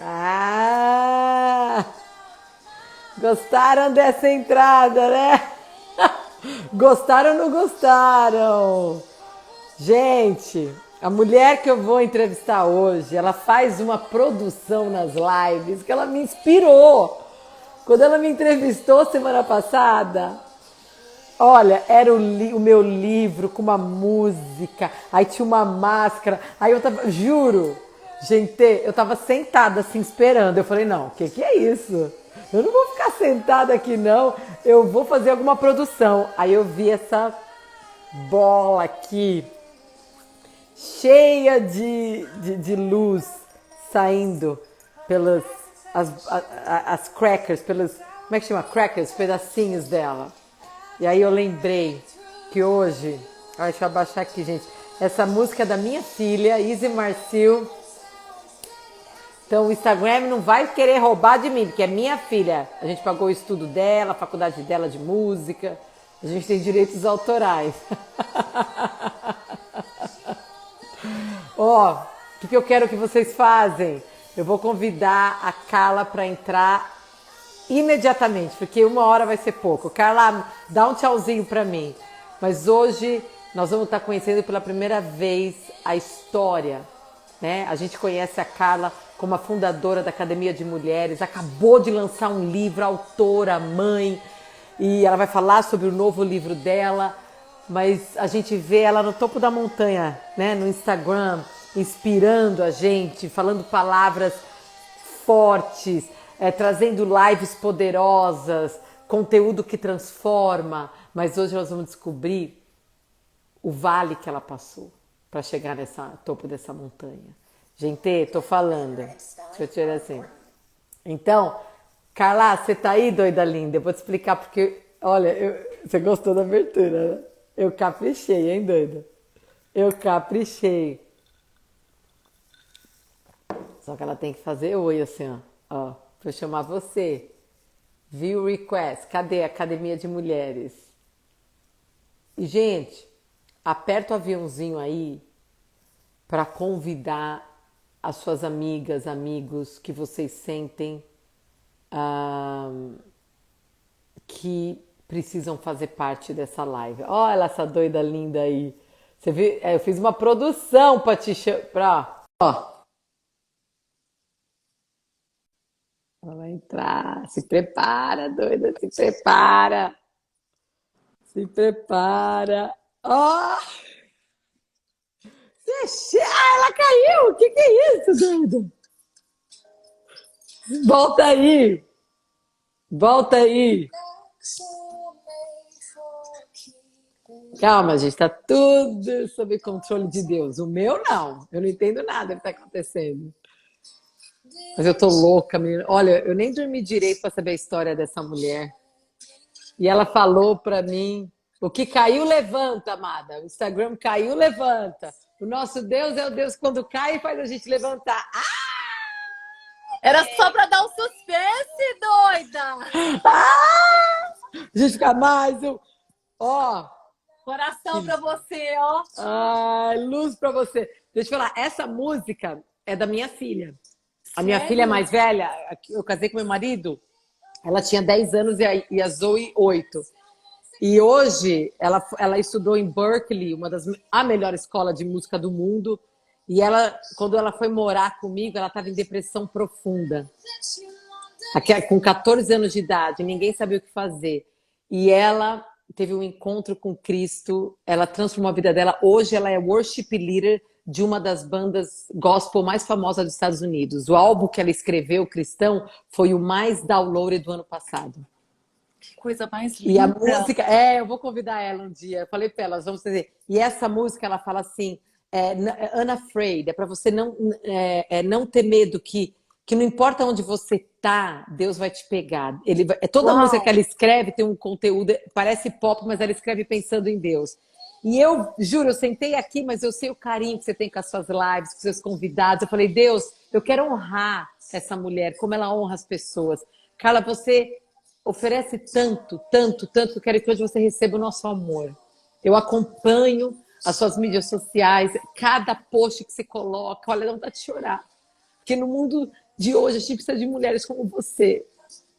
Ah! Gostaram dessa entrada, né? Gostaram ou não gostaram? Gente, a mulher que eu vou entrevistar hoje, ela faz uma produção nas lives que ela me inspirou. Quando ela me entrevistou semana passada, olha, era o meu livro com uma música, aí tinha uma máscara, aí eu tava, juro, gente, eu tava sentada assim esperando. Eu falei, não, o que é isso? Eu não vou ficar sentada aqui não, eu vou fazer alguma produção. Aí eu vi essa bola aqui, cheia de luz saindo pelas as crackers, pelos, como é que chama? Crackers, pedacinhos dela. E aí eu lembrei que hoje, deixa eu abaixar aqui, gente, essa música é da minha filha, Izzy Marcil. Então o Instagram não vai querer roubar de mim, porque é minha filha. A gente pagou o estudo dela, a faculdade dela de música, a gente tem direitos autorais. Ó, o que eu quero que vocês fazem? Eu vou convidar a Carla para entrar imediatamente, porque 1 hora vai ser pouco. Carla, dá um tchauzinho para mim. Mas hoje nós vamos estar conhecendo pela primeira vez a história, né? A gente conhece a Carla como a fundadora da Academia de Mulheres, acabou de lançar um livro, autora, mãe, e ela vai falar sobre o novo livro dela. Mas a gente vê ela no topo da montanha, né? No Instagram, inspirando a gente, falando palavras fortes, trazendo lives poderosas, conteúdo que transforma. Mas hoje nós vamos descobrir o vale que ela passou para chegar nesse topo dessa montanha. Gente, tô falando. Deixa eu tirar assim. Então, Carla, você tá aí, doida linda? Eu vou te explicar porque, olha, você gostou da abertura, né? Eu caprichei, hein, doida? Eu caprichei. Só que ela tem que fazer oi, assim, ó. Pra eu chamar você. View request. Cadê a Academia de Mulheres? E, gente, aperta o aviãozinho aí para convidar as suas amigas, amigos que vocês sentem que precisam fazer parte dessa live. Olha essa doida linda aí. Você viu? Eu fiz uma produção para te chamar. Ó, ela vai entrar. Se prepara, doida, se prepara. Se prepara. Ó! Ela caiu! O que é isso, doido? Volta aí! Volta aí! Calma, gente, tá tudo sob controle de Deus. O meu não. Eu não entendo nada do que tá acontecendo. Mas eu tô louca, menina. Olha, eu nem dormi direito para saber a história dessa mulher. E ela falou para mim: o que caiu, levanta, amada. O Instagram caiu, levanta. O nosso Deus é o Deus que quando cai faz a gente levantar. Era só pra dar um suspense, doida! A gente fica mais. Ó. Coração pra você, ó. Ai, luz pra você. Deixa eu falar, essa música é da minha filha. A minha Sério? filha mais velha, eu casei com meu marido, ela tinha 10 anos e a Zoe 8. E hoje ela estudou em Berkeley, a melhor escola de música do mundo. E ela, quando ela foi morar comigo, ela estava em depressão profunda. Com 14 anos de idade, ninguém sabia o que fazer. E ela teve um encontro com Cristo, ela transformou a vida dela. Hoje ela é worship leader de uma das bandas gospel mais famosas dos Estados Unidos. O álbum que ela escreveu, Cristão, foi o mais downloaded do ano passado. Que coisa mais E a linda. música, eu vou convidar ela um dia. Eu falei para ela, nós vamos fazer. E essa música, ela fala assim, unafraid, é para você não ter medo que não importa onde você tá, Deus vai te pegar. Toda música que ela escreve tem um conteúdo, parece pop, mas ela escreve pensando em Deus. E eu, juro, eu sentei aqui, mas eu sei o carinho que você tem com as suas lives, com seus convidados. Eu falei, Deus, eu quero honrar essa mulher, como ela honra as pessoas. Carla, você oferece tanto, tanto, tanto, que eu quero que hoje você receba o nosso amor. Eu acompanho as suas mídias sociais, cada post que você coloca, olha, não dá de chorar. Porque no mundo de hoje a gente precisa de mulheres como você,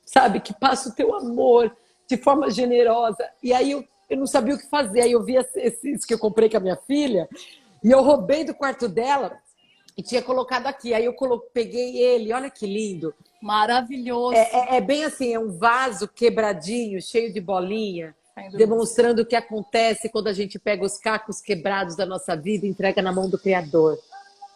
sabe? Que passa o teu amor de forma generosa. E aí eu não sabia o que fazer. Aí eu vi esses que eu comprei com a minha filha e eu roubei do quarto dela e tinha colocado aqui. Aí eu peguei ele, olha que lindo. Maravilhoso. É bem assim, é um vaso quebradinho, cheio de bolinha, demonstrando o que acontece quando a gente pega os cacos quebrados da nossa vida e entrega na mão do Criador.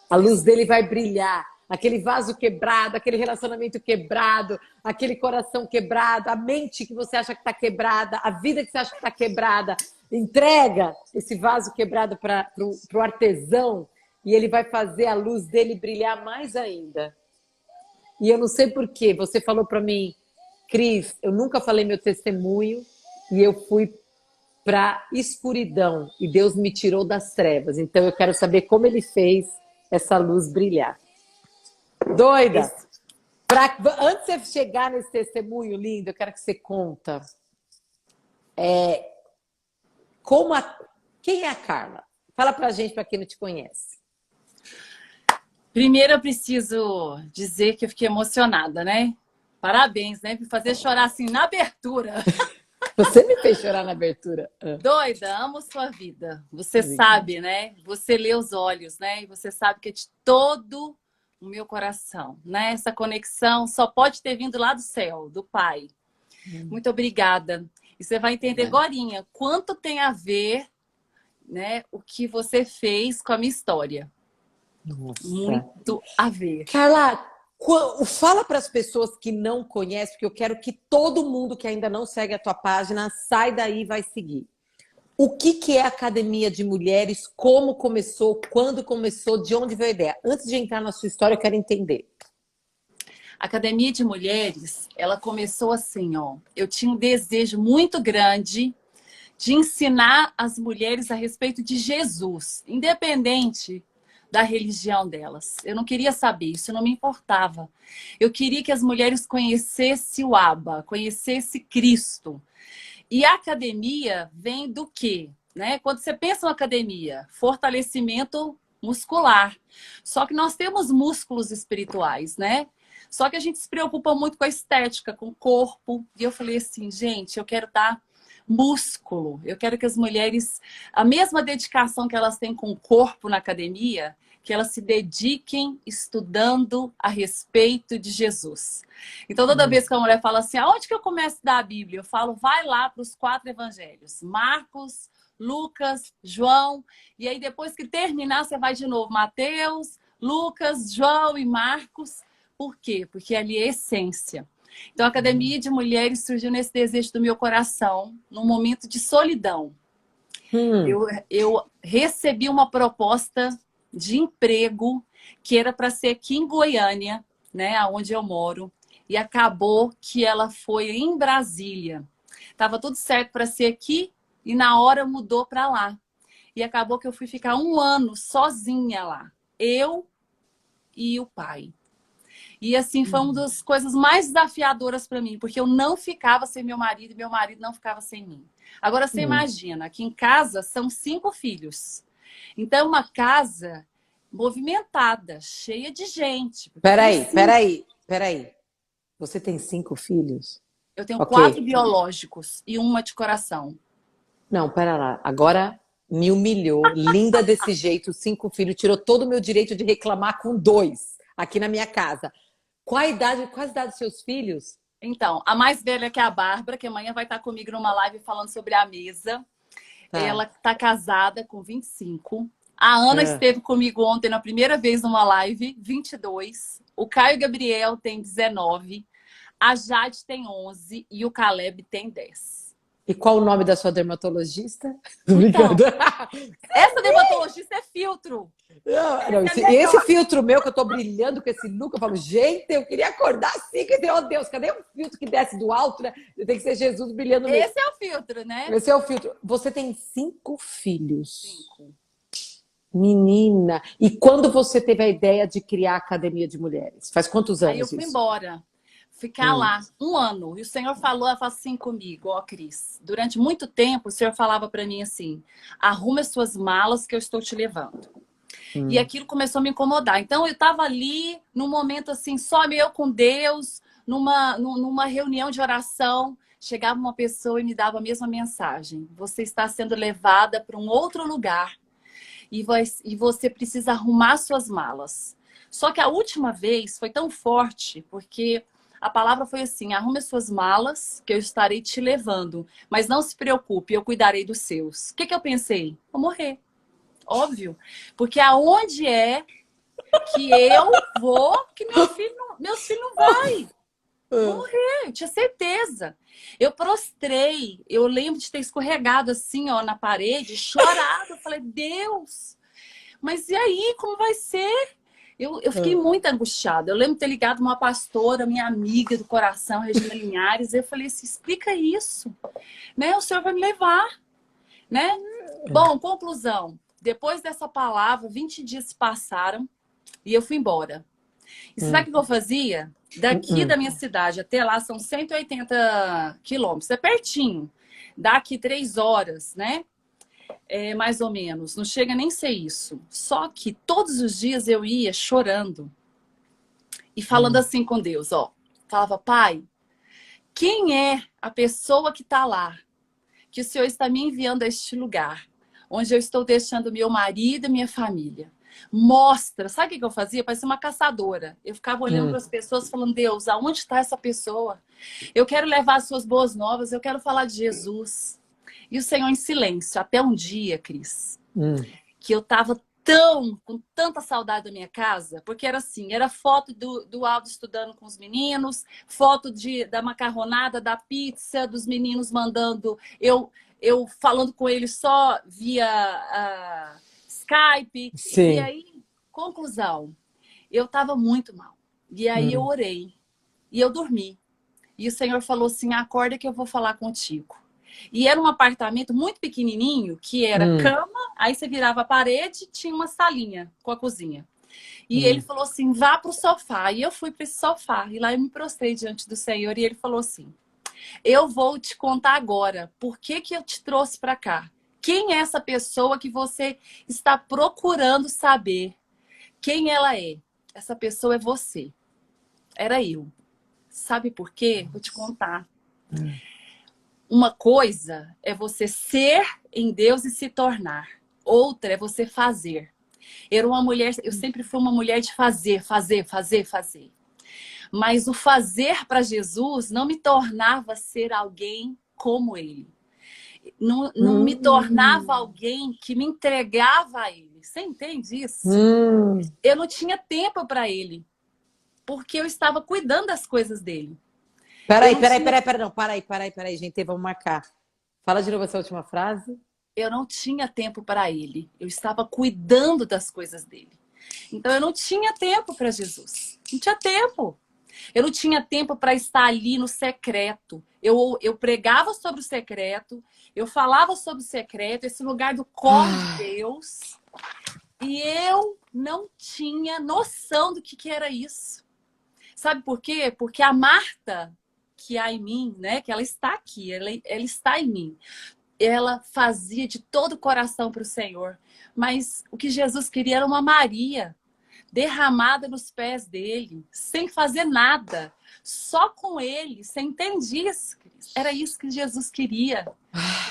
A luz dele vai brilhar. Aquele vaso quebrado, aquele relacionamento quebrado, aquele coração quebrado, a mente que você acha que está quebrada, a vida que você acha que está quebrada. Entrega esse vaso quebrado para o artesão e ele vai fazer a luz dele brilhar mais ainda. E eu não sei por quê. Você falou para mim, Cris, eu nunca falei meu testemunho e eu fui para escuridão e Deus me tirou das trevas. Então eu quero saber como ele fez essa luz brilhar. Doida! Antes de você chegar nesse testemunho lindo, eu quero que você conta quem é a Carla? Fala pra gente, para quem não te conhece. Primeiro eu preciso dizer que eu fiquei emocionada, né? Parabéns, né? Por fazer chorar assim na abertura. Você me fez chorar na abertura. Doida, amo sua vida. Você sabe, né? Você lê os olhos, né? E você sabe que é de todo o meu coração, né? Essa conexão só pode ter vindo lá do céu, do Pai. Muito obrigada. E você vai entender agorinha quanto tem a ver, né? O que você fez com a minha história. Nossa. Muito a ver. Carla, fala para as pessoas que não conhecem, porque eu quero que todo mundo que ainda não segue a tua página sai daí e vai seguir. O que é a Academia de Mulheres? Como começou? Quando começou? De onde veio a ideia? Antes de entrar na sua história, eu quero entender. A Academia de Mulheres, ela começou assim, ó. Eu tinha um desejo muito grande de ensinar as mulheres a respeito de Jesus, independente da religião delas. Eu não queria saber, isso não me importava. Eu queria que as mulheres conhecessem o Abba, conhecessem Cristo. E a academia vem do quê? Né? Quando você pensa em academia, fortalecimento muscular. Só que nós temos músculos espirituais, né? Só que a gente se preocupa muito com a estética, com o corpo. E eu falei assim, gente, eu quero dar músculo. Eu quero que as mulheres, a mesma dedicação que elas têm com o corpo na academia, que elas se dediquem estudando a respeito de Jesus. Então, toda vez que a mulher fala assim, aonde que eu começo a estudar a Bíblia? Eu falo, vai lá para os 4 evangelhos. Marcos, Lucas, João. E aí, depois que terminar, você vai de novo. Mateus, Lucas, João e Marcos. Por quê? Porque ali é essência. Então, a Academia de Mulheres surgiu nesse desejo do meu coração, num momento de solidão. Eu recebi uma proposta de emprego que era para ser aqui em Goiânia, né, onde eu moro, e acabou que ela foi em Brasília. Tava tudo certo para ser aqui e na hora mudou para lá. E acabou que eu fui ficar 1 ano sozinha lá, eu e o pai. E assim, foi uma das coisas mais desafiadoras para mim, porque eu não ficava sem meu marido e meu marido não ficava sem mim. Agora, você imagina, aqui em casa são 5 filhos. Então, uma casa movimentada, cheia de gente. Peraí. Você tem 5 filhos? Eu tenho 4 biológicos e uma de coração. Não, pera lá. Agora me humilhou. Linda desse jeito, 5 filhos. Tirou todo o meu direito de reclamar com 2 aqui na minha casa. Quais a idade dos seus filhos? Então, a mais velha que é a Bárbara, que amanhã vai estar comigo numa live falando sobre a mesa. Ela está casada com 25. A Ana É. esteve comigo ontem na primeira vez numa live, 22. O Caio Gabriel tem 19. A Jade tem 11 e o Caleb tem 10. E qual o nome da sua dermatologista? Tô Então, brincando. essa dermatologista é filtro. Não, Essa é e esse melhor. filtro meu que eu tô brilhando com esse look, eu falo, gente, eu queria acordar assim, que oh Deus, cadê o filtro que desce do alto, né? Tem que ser Jesus brilhando mesmo. Esse é o filtro, né? Esse é o filtro. Você tem 5 filhos. 5. Menina, e quando você teve a ideia de criar a Academia de Mulheres? Faz quantos Aí eu anos fui isso? embora. Ficar lá 1 ano. E o Senhor falou assim comigo, ó, Cris. Durante muito tempo, o Senhor falava para mim assim: arruma as suas malas que eu estou te levando. E aquilo começou a me incomodar. Então eu estava ali num momento assim, só eu com Deus, numa reunião de oração. Chegava uma pessoa e me dava a mesma mensagem: você está sendo levada para um outro lugar e você precisa arrumar suas malas. Só que a última vez foi tão forte, porque a palavra foi assim: arrume as suas malas, que eu estarei te levando. Mas não se preocupe, eu cuidarei dos seus. O que eu pensei? Vou morrer. Óbvio. Porque aonde é que eu vou, que meus filhos não vão. Vou morrer, eu tinha certeza. Eu prostrei, eu lembro de ter escorregado assim, ó, na parede, chorado. Eu falei, Deus, mas e aí, como vai ser? Eu fiquei muito angustiada. Eu lembro de ter ligado uma pastora, minha amiga do coração, Regina Linhares, e eu falei assim, explica isso, né? O Senhor vai me levar, né? Bom, conclusão. Depois dessa palavra, 20 dias se passaram e eu fui embora. E você sabe o que eu fazia? Daqui da minha cidade até lá são 180 quilômetros. É pertinho. Daqui 3 horas, né? Mais ou menos. Não chega nem a ser isso. Só que todos os dias eu ia chorando e falando assim com Deus, ó. Falava, Pai, quem é a pessoa que está lá? Que o Senhor está me enviando a este lugar, onde eu estou deixando meu marido e minha família. Mostra. Sabe o que eu fazia? Parecia uma caçadora. Eu ficava olhando para as pessoas falando, Deus, aonde está essa pessoa? Eu quero levar as suas boas novas, eu quero falar de Jesus. E o Senhor em silêncio, até um dia, Cris, que eu estava com tanta saudade da minha casa, porque era assim, era foto do Aldo estudando com os meninos, foto da macarronada, da pizza, dos meninos mandando, eu falando com eles só via Skype. E Sim. aí, conclusão, eu estava muito mal. E aí eu orei, e eu dormi. E o Senhor falou assim, acorda que eu vou falar contigo. E era um apartamento muito pequenininho, que era cama, aí você virava a parede, tinha uma salinha com a cozinha. E ele falou assim, vá para o sofá. E eu fui para esse sofá. E lá eu me prostrei diante do Senhor. E ele falou assim, eu vou te contar agora por que eu te trouxe para cá. Quem é essa pessoa que você está procurando saber? Quem ela é? Essa pessoa é você. Era eu. Sabe por quê? Vou te contar. Uma coisa é você ser em Deus e se tornar. Outra é você fazer. Eu sempre fui uma mulher de fazer, fazer, fazer, fazer. Mas o fazer para Jesus não me tornava ser alguém como ele. Não me tornava alguém que me entregava a ele. Você entende isso? Eu não tinha tempo para ele, porque eu estava cuidando das coisas dele. Eu não tinha Não, para aí, gente, vamos marcar. Fala de novo essa última frase. Eu não tinha tempo para ele. Eu estava cuidando das coisas dele. Então eu não tinha tempo para Jesus. Não tinha tempo. Eu não tinha tempo para estar ali no secreto. Eu pregava sobre o secreto, eu falava sobre o secreto, esse lugar do colo de Deus. E eu não tinha noção do que era isso. Sabe por quê? Porque a Marta, que há em mim, né? Que ela está aqui, ela está em mim. Ela fazia de todo o coração para o Senhor. Mas o que Jesus queria era uma Maria derramada nos pés dele, sem fazer nada, só com ele. Você entende isso, Cris? Era isso que Jesus queria.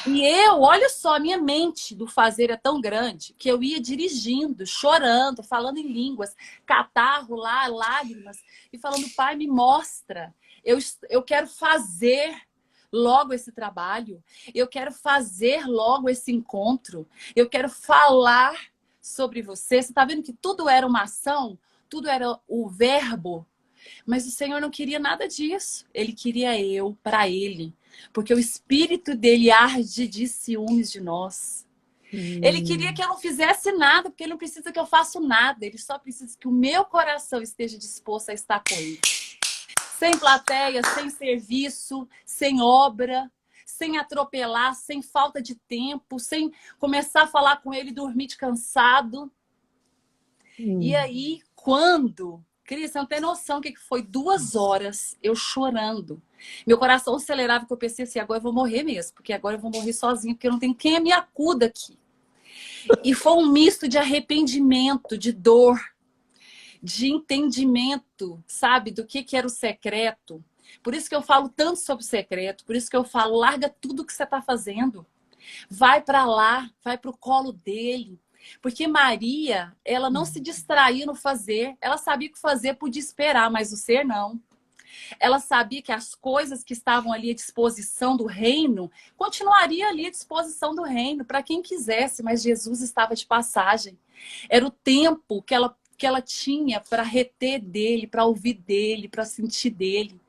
E olha só, a minha mente do fazer é tão grande que eu ia dirigindo, chorando, falando em línguas, catarro lá, lágrimas, e falando, Pai, me mostra. Eu quero fazer logo esse trabalho. Eu quero fazer logo esse encontro. Eu quero falar sobre você. Você está vendo que tudo era uma ação, tudo era o verbo. Mas o Senhor não queria nada disso. Ele queria eu para Ele. Porque o espírito dele arde de ciúmes de nós. Ele queria que eu não fizesse nada, porque ele não precisa que eu faça nada. Ele só precisa que o meu coração esteja disposto a estar com ele. Sem plateia, sem serviço, sem obra, sem atropelar, sem falta de tempo, sem começar a falar com ele e dormir de cansado. E aí, quando... Cris, você não tem noção o que foi 2 horas eu chorando. Meu coração acelerava, que eu pensei assim, agora eu vou morrer mesmo, porque agora eu vou morrer sozinha, porque eu não tenho quem me acuda aqui. E foi um misto de arrependimento, de dor, de entendimento, sabe, do que era o secreto. Por isso que eu falo tanto sobre o secreto, por isso que eu falo, larga tudo que você está fazendo. Vai para lá, vai para o colo dele. Porque Maria, ela não se distraía no fazer. Ela sabia o que fazer, podia esperar, mas o ser não. Ela sabia que as coisas que estavam ali à disposição do reino, continuaria ali à disposição do reino, para quem quisesse, mas Jesus estava de passagem. Era o tempo que ela tinha para reter dele, para ouvir dele, para sentir dele.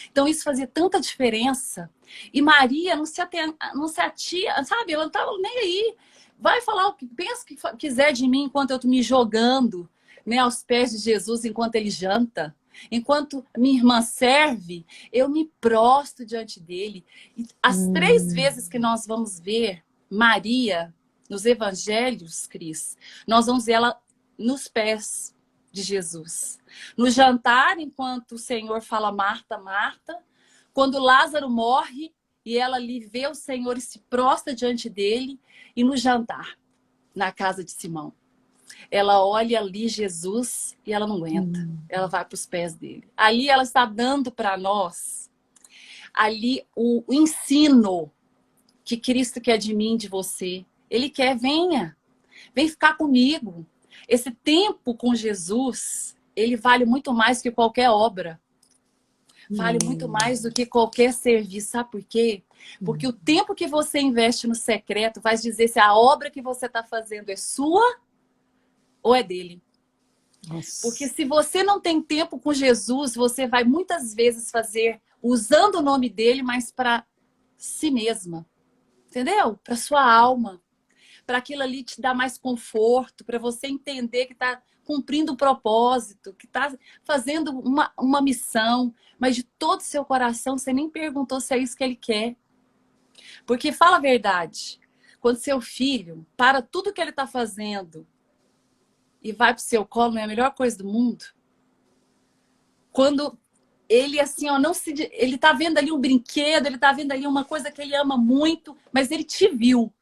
Então isso fazia tanta diferença. E Maria não se atia, sabe? Ela não estava nem aí. Vai falar o que pensa que quiser de mim enquanto eu estou me jogando, né, aos pés de Jesus enquanto ele janta. Enquanto minha irmã serve, eu me prostro diante dele. E as 3 vezes que nós vamos ver Maria nos evangelhos, Cris, nós vamos ver ela nos pés de Jesus. No jantar, enquanto o Senhor fala Marta, Marta. Quando Lázaro morre e ela ali vê o Senhor e se prostra diante dele. E no jantar, na casa de Simão. Ela olha ali Jesus e ela não aguenta. Ela vai para os pés dele. Ali ela está dando para nós ali o ensino que Cristo quer de mim, de você. Ele quer, venha. Vem ficar comigo. Esse tempo com Jesus, ele vale muito mais que qualquer obra. Vale muito mais do que qualquer serviço. Sabe por quê? Porque o tempo que você investe no secreto vai dizer se a obra que você está fazendo é sua ou é dele. Nossa. Porque se você não tem tempo com Jesus, você vai muitas vezes fazer usando o nome dele, mas para si mesma. Entendeu? Para sua alma. Para aquilo ali te dar mais conforto, para você entender que está cumprindo o propósito, que está fazendo uma missão, mas de todo o seu coração você nem perguntou se é isso que ele quer. Porque fala a verdade, quando seu filho para tudo que ele está fazendo e vai pro seu colo, é a melhor coisa do mundo. Quando ele assim, ó, ele tá vendo ali um brinquedo, ele tá vendo ali uma coisa que ele ama muito, mas ele te viu.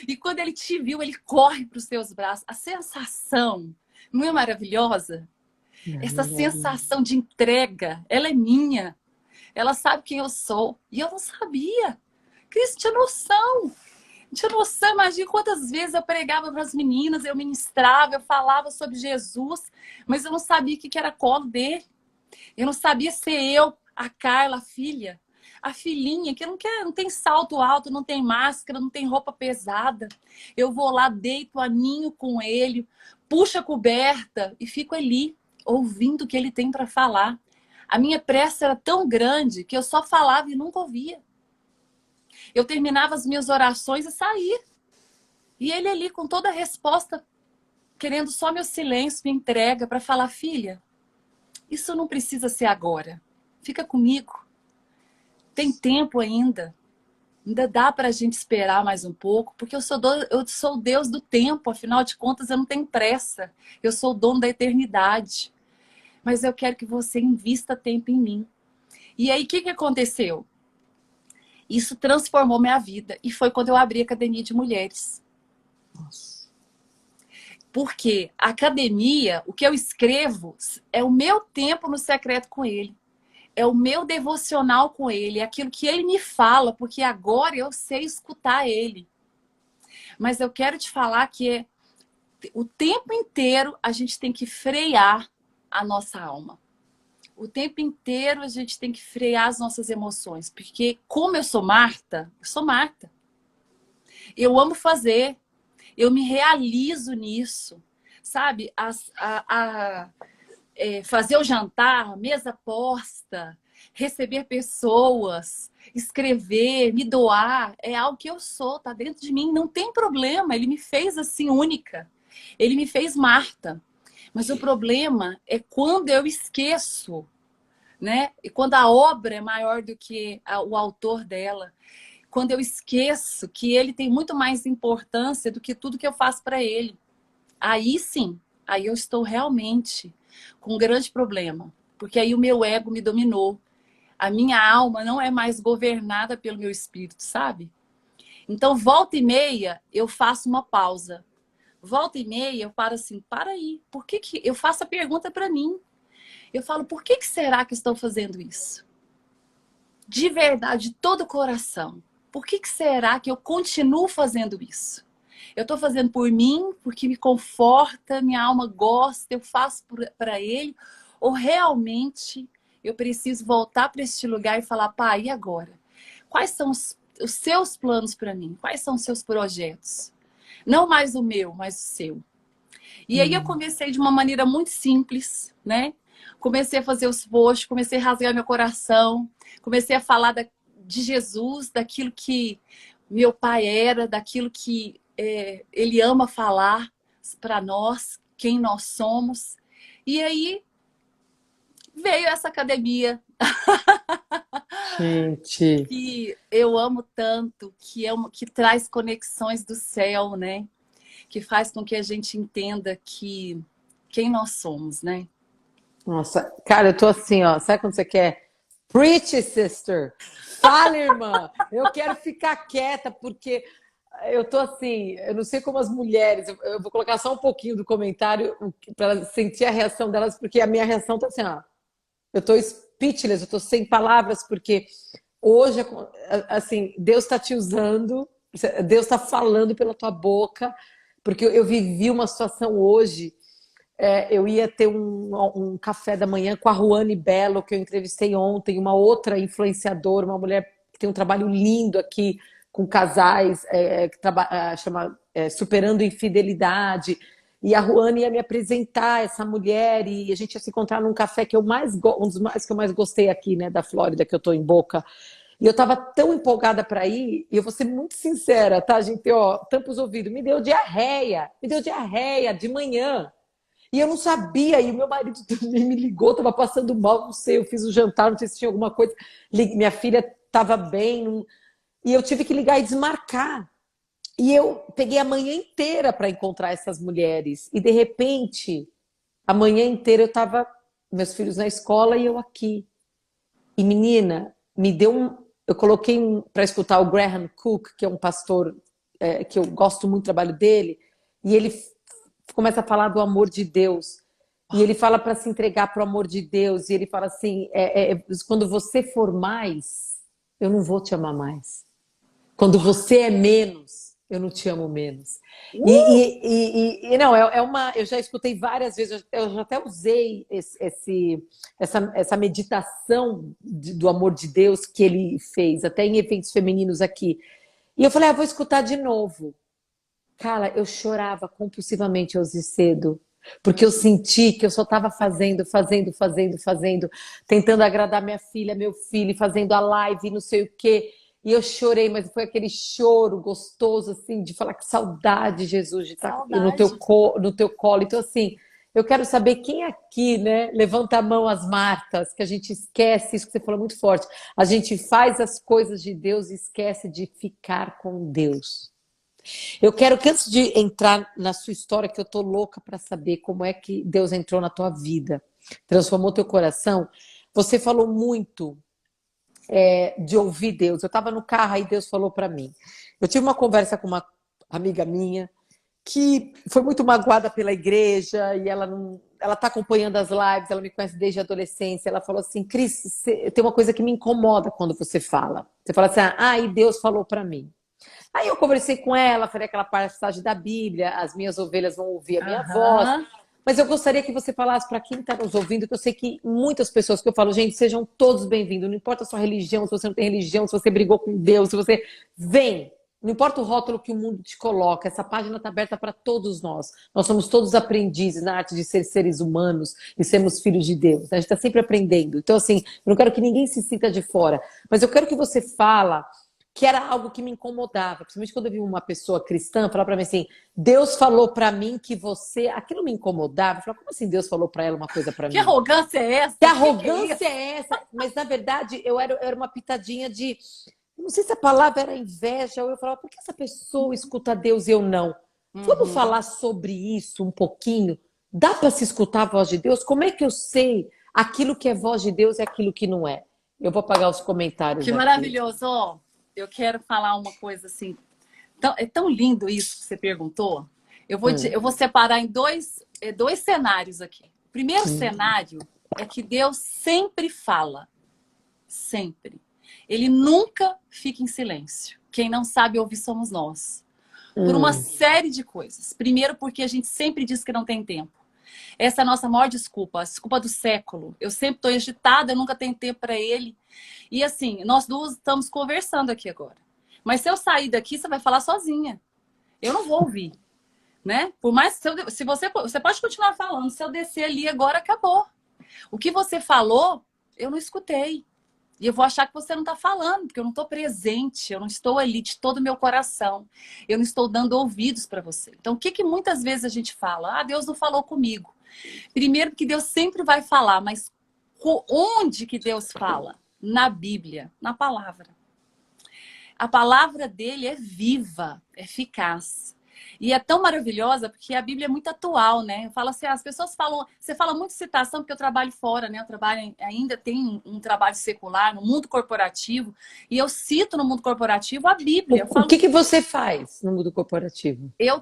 E quando ele te viu, ele corre para os seus braços. A sensação não é maravilhosa? Essa sensação de entrega, ela é minha. Ela sabe quem eu sou. E eu não sabia. Cristo tinha noção. Tinha noção, imagina quantas vezes eu pregava para as meninas, eu ministrava, eu falava sobre Jesus, mas eu não sabia o que era colo dele. Eu não sabia ser eu, a Carla, a filha, a filhinha, que não tem salto alto, não tem máscara, não tem roupa pesada. Eu vou lá, deito a ninho com ele, puxo a coberta e fico ali, ouvindo o que ele tem para falar. A minha pressa era tão grande que eu só falava e nunca ouvia. Eu terminava as minhas orações e saía. E ele ali com toda a resposta, querendo só meu silêncio, me entrega para falar, filha, isso não precisa ser agora. Fica comigo. Tem tempo ainda. Ainda dá para a gente esperar mais um pouco, porque eu sou o Deus do tempo, afinal de contas eu não tenho pressa. Eu sou o dono da eternidade. Mas eu quero que você invista tempo em mim. E aí o que aconteceu? Isso transformou minha vida. E foi quando eu abri a Academia de Mulheres. Nossa. Porque a academia, o que eu escrevo, é o meu tempo no secreto com ele. É o meu devocional com ele. É aquilo que ele me fala, porque agora eu sei escutar ele. Mas eu quero te falar que o tempo inteiro a gente tem que frear a nossa alma. O tempo inteiro a gente tem que frear as nossas emoções. Porque como eu sou Marta, eu amo fazer. eu me realizo nisso, sabe? Fazer o jantar, mesa posta, receber pessoas, escrever, me doar, é algo que eu sou, tá dentro de mim, não tem problema. Ele me fez assim única, ele me fez Marta. Mas o problema é quando eu esqueço, né? E quando a obra é maior do que o autor dela, quando eu esqueço que ele tem muito mais importância do que tudo que eu faço para ele. Aí sim, aí eu estou realmente com um grande problema, porque aí o meu ego me dominou. A minha alma não é mais governada pelo meu espírito, sabe? Então, volta e meia, eu faço uma pausa. Volta e meia, eu paro assim, para aí. Por que eu faço a pergunta para mim? Eu falo, por que será que estou fazendo isso? De verdade, de todo o coração. Por que será que eu continuo fazendo isso? Eu estou fazendo por mim, porque me conforta, minha alma gosta, eu faço para ele, ou realmente eu preciso voltar para este lugar e falar, pai, e agora? Quais são os seus planos para mim? Quais são os seus projetos? Não mais o meu, mas o seu. E aí eu comecei de uma maneira muito simples, né? Comecei a fazer os posts, comecei a rasgar meu coração, comecei a falar de Jesus, daquilo que meu pai era, daquilo que ele ama falar para nós, quem nós somos. E aí veio essa academia Gente, que eu amo tanto, que traz conexões do céu, né? Que faz com que a gente entenda quem nós somos, né? nossa, cara, eu tô assim, ó, sabe quando você quer? Preach, sister! Fala, irmã! Eu quero ficar quieta, porque eu tô assim, eu não sei como as mulheres, eu vou colocar só um pouquinho do comentário para sentir a reação delas, porque a minha reação tá assim, ó, eu tô speechless, eu tô sem palavras, porque hoje, assim, Deus está te usando, Deus está falando pela tua boca, porque eu vivi uma situação hoje. Eu ia ter um café da manhã com a Ruane Bello, que eu entrevistei ontem, uma outra influenciadora, uma mulher que tem um trabalho lindo aqui com casais, chama Superando Infidelidade. E a Ruane ia me apresentar essa mulher e a gente ia se encontrar num café que um dos mais que eu mais gostei aqui, né, da Flórida, que eu estou em Boca. E eu estava tão empolgada para ir, e eu vou ser muito sincera, tá, gente? Ó, tampa os ouvidos, me deu diarreia de manhã. E eu não sabia, e o meu marido também me ligou, estava passando mal, não sei, eu fiz o jantar, não sei se tinha alguma coisa. Minha filha estava bem, e eu tive que ligar e desmarcar. E eu peguei a manhã inteira para encontrar essas mulheres. E de repente, a manhã inteira eu estava, meus filhos na escola e eu aqui. E menina, eu coloquei para escutar o Graham Cook, que é um pastor que eu gosto muito do trabalho dele, e ele começa a falar do amor de Deus. E ele fala para se entregar para o amor de Deus. E ele fala assim, quando você for mais, eu não vou te amar mais. Quando você é menos, eu não te amo menos. Não, eu já escutei várias vezes, eu já até usei essa meditação do amor de Deus que ele fez, até em eventos femininos aqui. E eu falei, vou escutar de novo. Cara, eu chorava compulsivamente hoje cedo, porque eu senti que eu só estava fazendo, tentando agradar minha filha, meu filho, fazendo a live, não sei o quê. E eu chorei, mas foi aquele choro gostoso, assim, de falar que saudade, Jesus, de estar no teu colo. Então, assim, eu quero saber quem aqui, né, levanta a mão as Martas, que a gente esquece, isso que você falou muito forte. A gente faz as coisas de Deus e esquece de ficar com Deus. Eu quero que antes de entrar na sua história, que eu tô louca para saber como é que Deus entrou na tua vida, transformou teu coração, você falou muito de ouvir Deus. Eu estava no carro, aí Deus falou para mim. Eu tive uma conversa com uma amiga minha que foi muito magoada pela igreja e ela está acompanhando as lives, ela me conhece desde a adolescência. Ela falou assim, Cris, tem uma coisa que me incomoda quando você fala. Você fala assim, e Deus falou para mim. Aí eu conversei com ela, falei aquela passagem da Bíblia, as minhas ovelhas vão ouvir a minha voz. Mas eu gostaria que você falasse para quem está nos ouvindo, que eu sei que muitas pessoas que eu falo, gente, sejam todos bem-vindos. Não importa a sua religião, se você não tem religião, se você brigou com Deus, se você... Vem! Não importa o rótulo que o mundo te coloca, essa página está aberta para todos nós. Nós somos todos aprendizes na arte de ser seres humanos e sermos filhos de Deus. A gente está sempre aprendendo. Então, assim, eu não quero que ninguém se sinta de fora, mas eu quero que você fala que era algo que me incomodava, principalmente quando eu vi uma pessoa cristã falar para mim assim, Deus falou para mim que você... Aquilo me incomodava. Eu falava, como assim Deus falou para ela uma coisa para mim? Que arrogância é essa? Que arrogância é essa? Mas, na verdade, eu era uma pitadinha de... Não sei se a palavra era inveja, ou eu falava, por que essa pessoa escuta Deus e eu não? Vamos falar sobre isso um pouquinho? Dá para se escutar a voz de Deus? Como é que eu sei aquilo que é voz de Deus e aquilo que não é? Eu vou apagar os comentários Que aqui. maravilhoso. Ó, eu quero falar uma coisa assim. É tão lindo isso que você perguntou. Eu vou separar em dois cenários aqui. O primeiro cenário é que Deus sempre fala. Sempre. Ele nunca fica em silêncio. Quem não sabe ouvir somos nós. Por uma série de coisas. Primeiro, porque a gente sempre diz que não tem tempo. Essa é a nossa maior desculpa, a desculpa do século. Eu sempre estou agitada, eu nunca tenho tempo para ele. E assim, nós duas estamos conversando aqui agora. Mas se eu sair daqui, você vai falar sozinha. Eu não vou ouvir, né? Por mais que se você pode continuar falando, se eu descer ali agora, acabou. O que você falou, eu não escutei. E eu vou achar que você não está falando, porque eu não estou presente, eu não estou ali de todo o meu coração. Eu não estou dando ouvidos para você. Então, o que muitas vezes a gente fala? Ah, Deus não falou comigo. Primeiro que Deus sempre vai falar, mas onde que Deus fala? Na Bíblia, na palavra. A palavra dele é viva, é eficaz. E é tão maravilhosa porque a Bíblia é muito atual, né? Eu falo assim, as pessoas falam... Você fala muito citação porque eu trabalho fora, né? Eu trabalho, ainda tenho um trabalho secular no mundo corporativo. E eu cito no mundo corporativo a Bíblia. O que você faz no mundo corporativo? Eu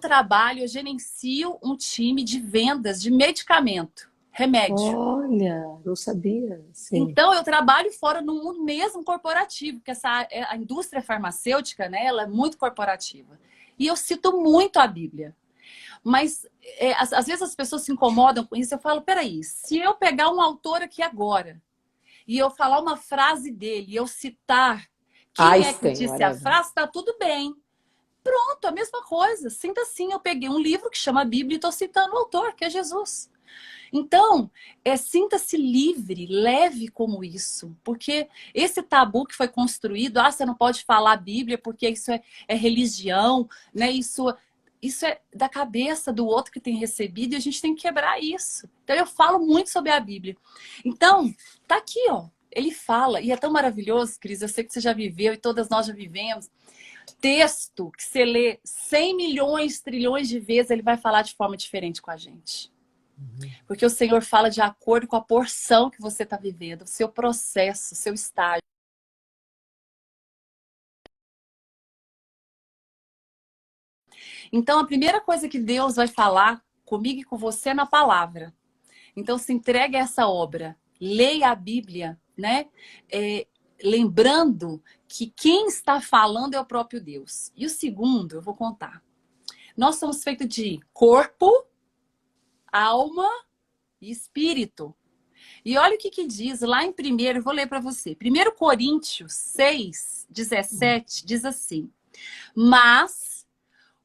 gerencio um time de vendas de medicamento, remédio. Olha, não sabia. Sim. Então, eu trabalho fora no mundo mesmo corporativo, porque a indústria farmacêutica, né, ela é muito corporativa. E eu cito muito a Bíblia. Mas, às vezes as pessoas se incomodam com isso. Eu falo, peraí, se eu pegar um autor aqui agora e eu falar uma frase dele e eu citar quem é que disse a frase, tá tudo bem. Pronto, a mesma coisa. Sinta assim, eu peguei um livro que chama Bíblia e estou citando o autor, que é Jesus. Então, sinta-se livre, leve como isso. Porque esse tabu que foi construído, você não pode falar a Bíblia porque isso é religião, né? Isso é da cabeça do outro que tem recebido e a gente tem que quebrar isso. Então, eu falo muito sobre a Bíblia. Então, tá aqui, ó. Ele fala, e é tão maravilhoso, Cris, eu sei que você já viveu e todas nós já vivemos. Texto que você lê 100 milhões, trilhões de vezes, ele vai falar de forma diferente com a gente. Porque o Senhor fala de acordo com a porção que você está vivendo, o seu processo, o seu estágio. Então, a primeira coisa que Deus vai falar comigo e com você é na palavra. Então, se entregue a essa obra. Leia a Bíblia, né? Lembrando que quem está falando é o próprio Deus. E o segundo, eu vou contar. Nós somos feitos de corpo, alma e espírito. E olha o que diz lá em primeiro, eu vou ler para você. 1 Coríntios 6, 17, diz assim: mas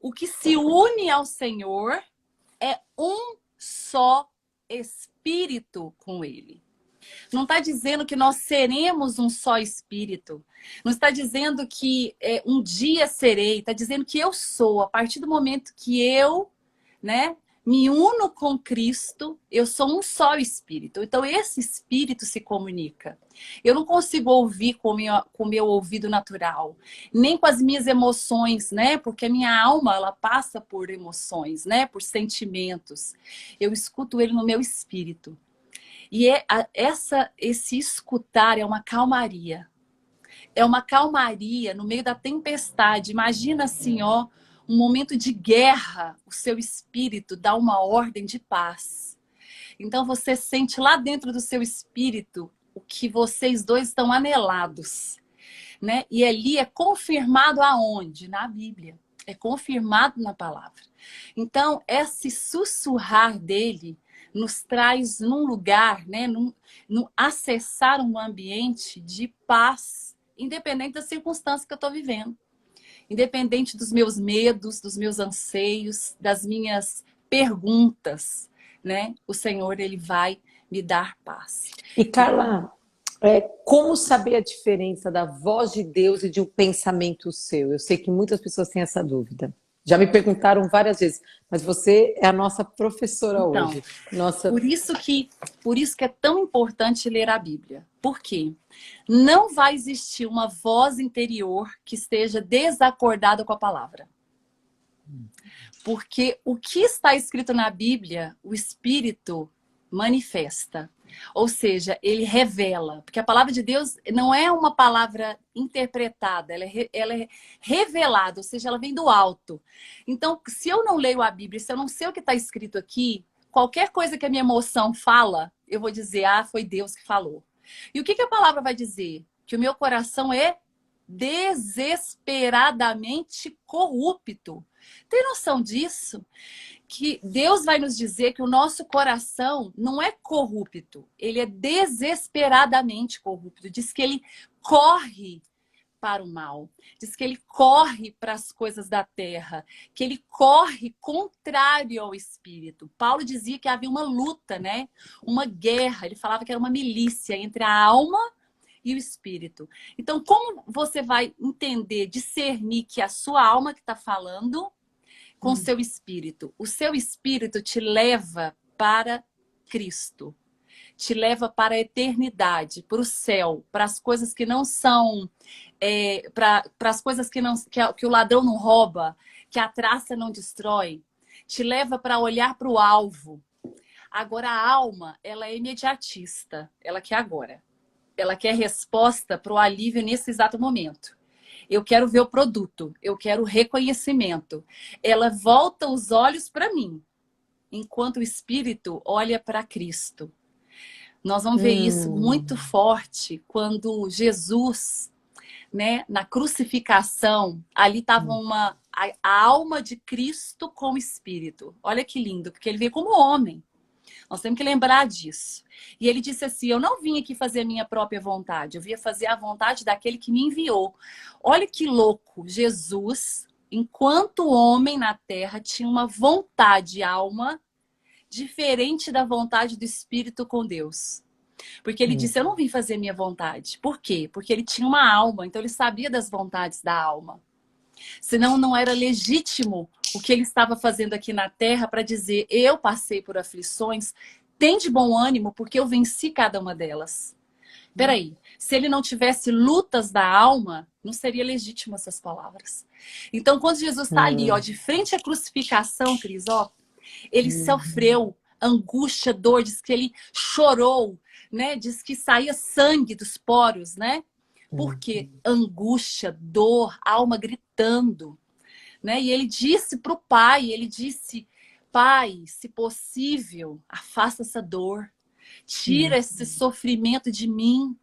o que se une ao Senhor é um só espírito com ele. Não está dizendo que nós seremos um só espírito. Não está dizendo que um dia serei. Está dizendo que eu sou. A partir do momento que eu, né, me uno com Cristo, eu sou um só espírito. Então, esse espírito se comunica. Eu não consigo ouvir com o meu ouvido natural, nem com as minhas emoções, né? Porque a minha alma, ela passa por emoções, né? Por sentimentos. Eu escuto ele no meu espírito. E esse escutar é uma calmaria. É uma calmaria no meio da tempestade. Imagina assim, ó, um momento de guerra, o seu espírito dá uma ordem de paz. Então você sente lá dentro do seu espírito o que vocês dois estão anelados, né? E ali é confirmado aonde? Na Bíblia. É confirmado na palavra. Então, esse sussurrar dele nos traz num lugar, né? Acessar um ambiente de paz, independente da circunstância que eu estou vivendo. independente dos meus medos, dos meus anseios, das minhas perguntas, né? O Senhor, ele vai me dar paz. E Carla, como saber a diferença da voz de Deus e de um pensamento seu? Eu sei que muitas pessoas têm essa dúvida. Já me perguntaram várias vezes, mas você é a nossa professora Então, hoje. Nossa... por isso que é tão importante ler a Bíblia. Por quê? Não vai existir uma voz interior que esteja desacordada com a palavra. Porque o que está escrito na Bíblia, o Espírito manifesta. Ou seja, ele revela. Porque a palavra de Deus não é uma palavra interpretada, ela é revelada, ou seja, ela vem do alto. Então, se eu não leio a Bíblia, se eu não sei o que está escrito aqui, qualquer coisa que a minha emoção fala, eu vou dizer, foi Deus que falou. E o que a palavra vai dizer? Que o meu coração é desesperadamente corrupto. Tem noção disso? Que Deus vai nos dizer que o nosso coração não é corrupto, ele é desesperadamente corrupto. Diz que ele corre para o mal, diz que ele corre para as coisas da terra, que ele corre contrário ao Espírito. Paulo dizia que havia uma luta, né? Uma guerra, ele falava que era uma milícia entre a alma e o Espírito. Então, como você vai entender, discernir que é a sua alma que está falando com o seu espírito? O seu espírito te leva para Cristo, te leva para a eternidade, para o céu, para as coisas que não são, para as coisas que o ladrão não rouba, que a traça não destrói. Te leva para olhar para o alvo. Agora, a alma, ela é imediatista, ela quer agora. Ela quer resposta para o alívio nesse exato momento. Eu quero ver o produto, eu quero reconhecimento. Ela volta os olhos para mim, enquanto o Espírito olha para Cristo. Nós vamos ver isso muito forte quando Jesus, né, na crucificação, ali estava a alma de Cristo com o Espírito. Olha que lindo, porque ele veio como homem. Nós temos que lembrar disso. E ele disse assim, eu não vim aqui fazer a minha própria vontade, eu vim fazer a vontade daquele que me enviou. Olha que louco, Jesus, enquanto homem na terra, tinha uma vontade, alma, diferente da vontade do Espírito com Deus. Porque ele disse, eu não vim fazer a minha vontade. Por quê? Porque ele tinha uma alma, então ele sabia das vontades da alma. Senão não era legítimo o que ele estava fazendo aqui na terra para dizer, eu passei por aflições, tem de bom ânimo porque eu venci cada uma delas. Peraí, se ele não tivesse lutas da alma, não seria legítimo essas palavras. Então, quando Jesus está ali, ó, de frente à crucificação, Cris, ó, ele sofreu angústia, dor, diz que ele chorou, né? Diz que saía sangue dos poros, né? Porque angústia, dor, alma gritando, né? E ele disse para o pai, ele disse, pai, se possível, afasta essa dor, tira esse sofrimento de mim,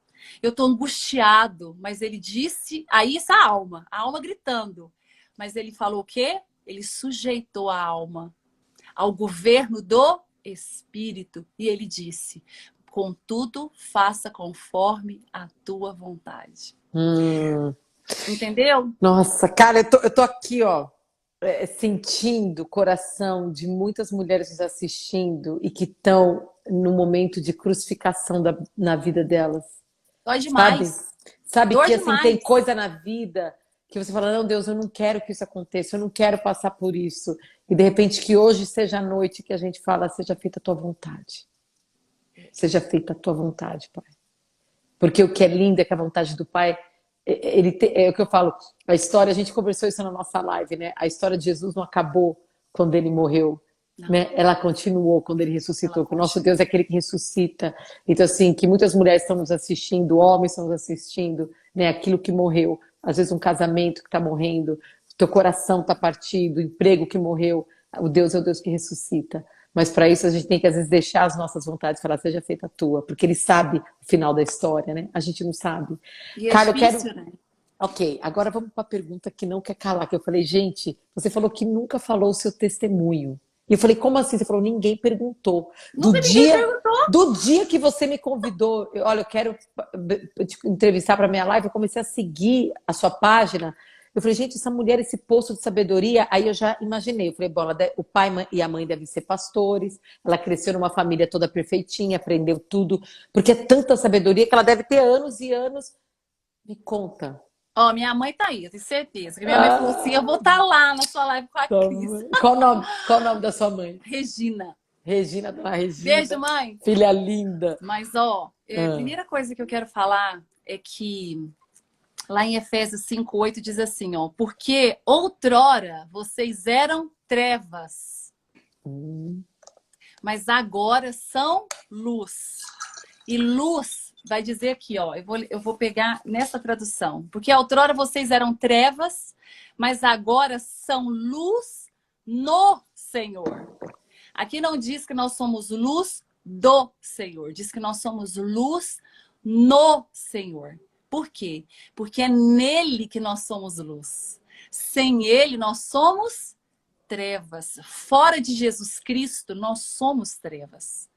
eu estou angustiado. Mas ele disse, aí essa alma, a alma gritando, mas ele falou o quê? Ele sujeitou a alma ao governo do Espírito e ele disse, contudo, faça conforme a tua vontade. Entendeu? Nossa, cara, eu tô aqui, ó, sentindo o coração de muitas mulheres nos assistindo e que estão no momento de crucificação na vida delas. Dói demais. Sabe Dor que assim, demais. tem coisa na vida que você fala, não, Deus, eu não quero que isso aconteça, eu não quero passar por isso. E de repente que hoje seja a noite que a gente fala, seja feita a tua vontade. Seja feita a tua vontade, Pai. Porque o que é lindo é que a vontade do Pai, é o que eu falo, a história, a gente conversou isso na nossa live, né? A história de Jesus não acabou quando ele morreu, né? Ela continuou quando ele ressuscitou, porque o nosso Deus é aquele que ressuscita. Então, assim, que muitas mulheres estão nos assistindo, homens estão nos assistindo, né? Aquilo que morreu, às vezes um casamento que está morrendo, teu coração está partido, o emprego que morreu, o Deus é o Deus que ressuscita. Mas para isso a gente tem que às vezes deixar as nossas vontades, falar, seja feita a tua, porque ele sabe o final da história, né? A gente não sabe. E é Cara, difícil, eu quero... né? Ok, agora vamos para a pergunta que não quer calar, que eu falei, gente, você falou que nunca falou o seu testemunho. E eu falei, como assim? Você falou, ninguém perguntou. Nunca ninguém perguntou. Do dia que você me convidou, olha, eu quero te entrevistar para minha live, eu comecei a seguir a sua página, Eu falei, gente, essa mulher, esse poço de sabedoria, aí eu já imaginei. Eu falei, bom, o pai e a mãe devem ser pastores, ela cresceu numa família toda perfeitinha, aprendeu tudo, porque é tanta sabedoria que ela deve ter anos e anos. Me conta. Ó, minha mãe tá aí, eu tenho certeza. Que minha mãe falou assim, Ah, eu vou estar lá na sua live com a sua Cris. mãe. Qual o nome da sua mãe? Regina. Regina, dona Beijo, Regina. mãe. Filha linda. Mas, ó, a Ah. primeira coisa que eu quero falar é que lá em Efésios 5:8 diz assim, ó, porque outrora vocês eram trevas, mas agora são luz. E luz vai dizer aqui, ó, eu vou pegar nessa tradução. Porque outrora vocês eram trevas, mas agora são luz no Senhor. Aqui não diz que nós somos luz do Senhor, diz que nós somos luz no Senhor. Por quê? Porque é nele que nós somos luz. Sem ele, nós somos trevas. Fora de Jesus Cristo, nós somos trevas.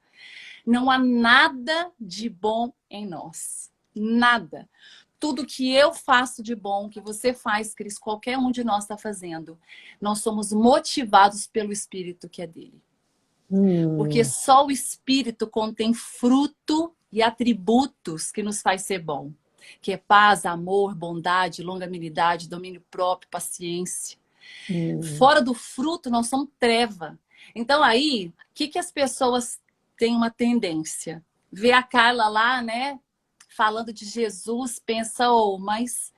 Não há nada de bom em nós. Nada. Tudo que eu faço de bom, que você faz, Cris, qualquer um de nós está fazendo, nós somos motivados pelo Espírito que é dele. Porque só o Espírito contém fruto e atributos que nos faz ser bom. Que é paz, amor, bondade, longanimidade, domínio próprio, paciência. Fora do fruto, nós somos treva. Então aí, o que as pessoas têm uma tendência? Vê a Carla lá, né? Falando de Jesus, pensa, oh, mas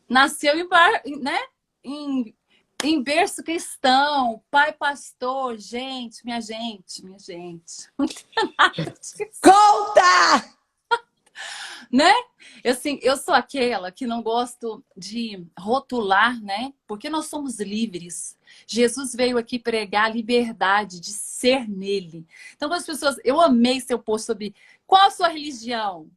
nasceu em berço cristão, pai pastor, minha gente. Não tem nada disso. Conta! Né? Assim, eu sou aquela que não gosto de rotular, né? Porque nós somos livres. Jesus veio aqui pregar a liberdade de ser nele. Então, as pessoas... Eu amei seu post sobre qual a sua religião.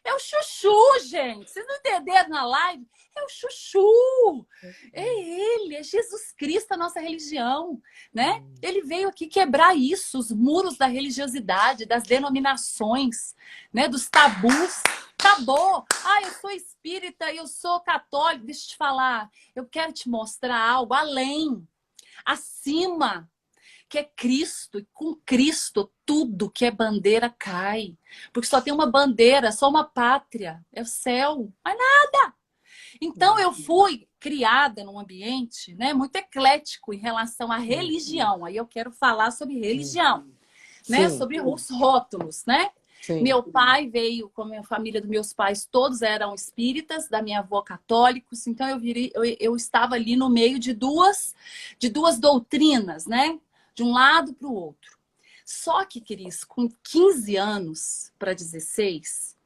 É o chuchu, gente. Vocês não entenderam na live? É o chuchu. É ele, é Jesus Cristo, a nossa religião, né? Ele veio aqui quebrar isso, os muros da religiosidade, das denominações, né? Dos tabus. Acabou. Ah, eu sou espírita, eu sou católico. Deixa eu te falar. Eu quero te mostrar algo além, acima, que é Cristo, e com Cristo tudo que é bandeira cai. Porque só tem uma bandeira, só uma pátria, é o céu, mais nada. Então eu fui criada num ambiente, né, muito eclético em relação à religião. Aí eu quero falar sobre religião, né, sobre os rótulos, né? Sim. Meu pai veio, como a família dos meus pais, todos eram espíritas, da minha avó católicos, então eu estava ali no meio de duas doutrinas, né? De um lado para o outro. Só que, Cris, com 15 anos para 16,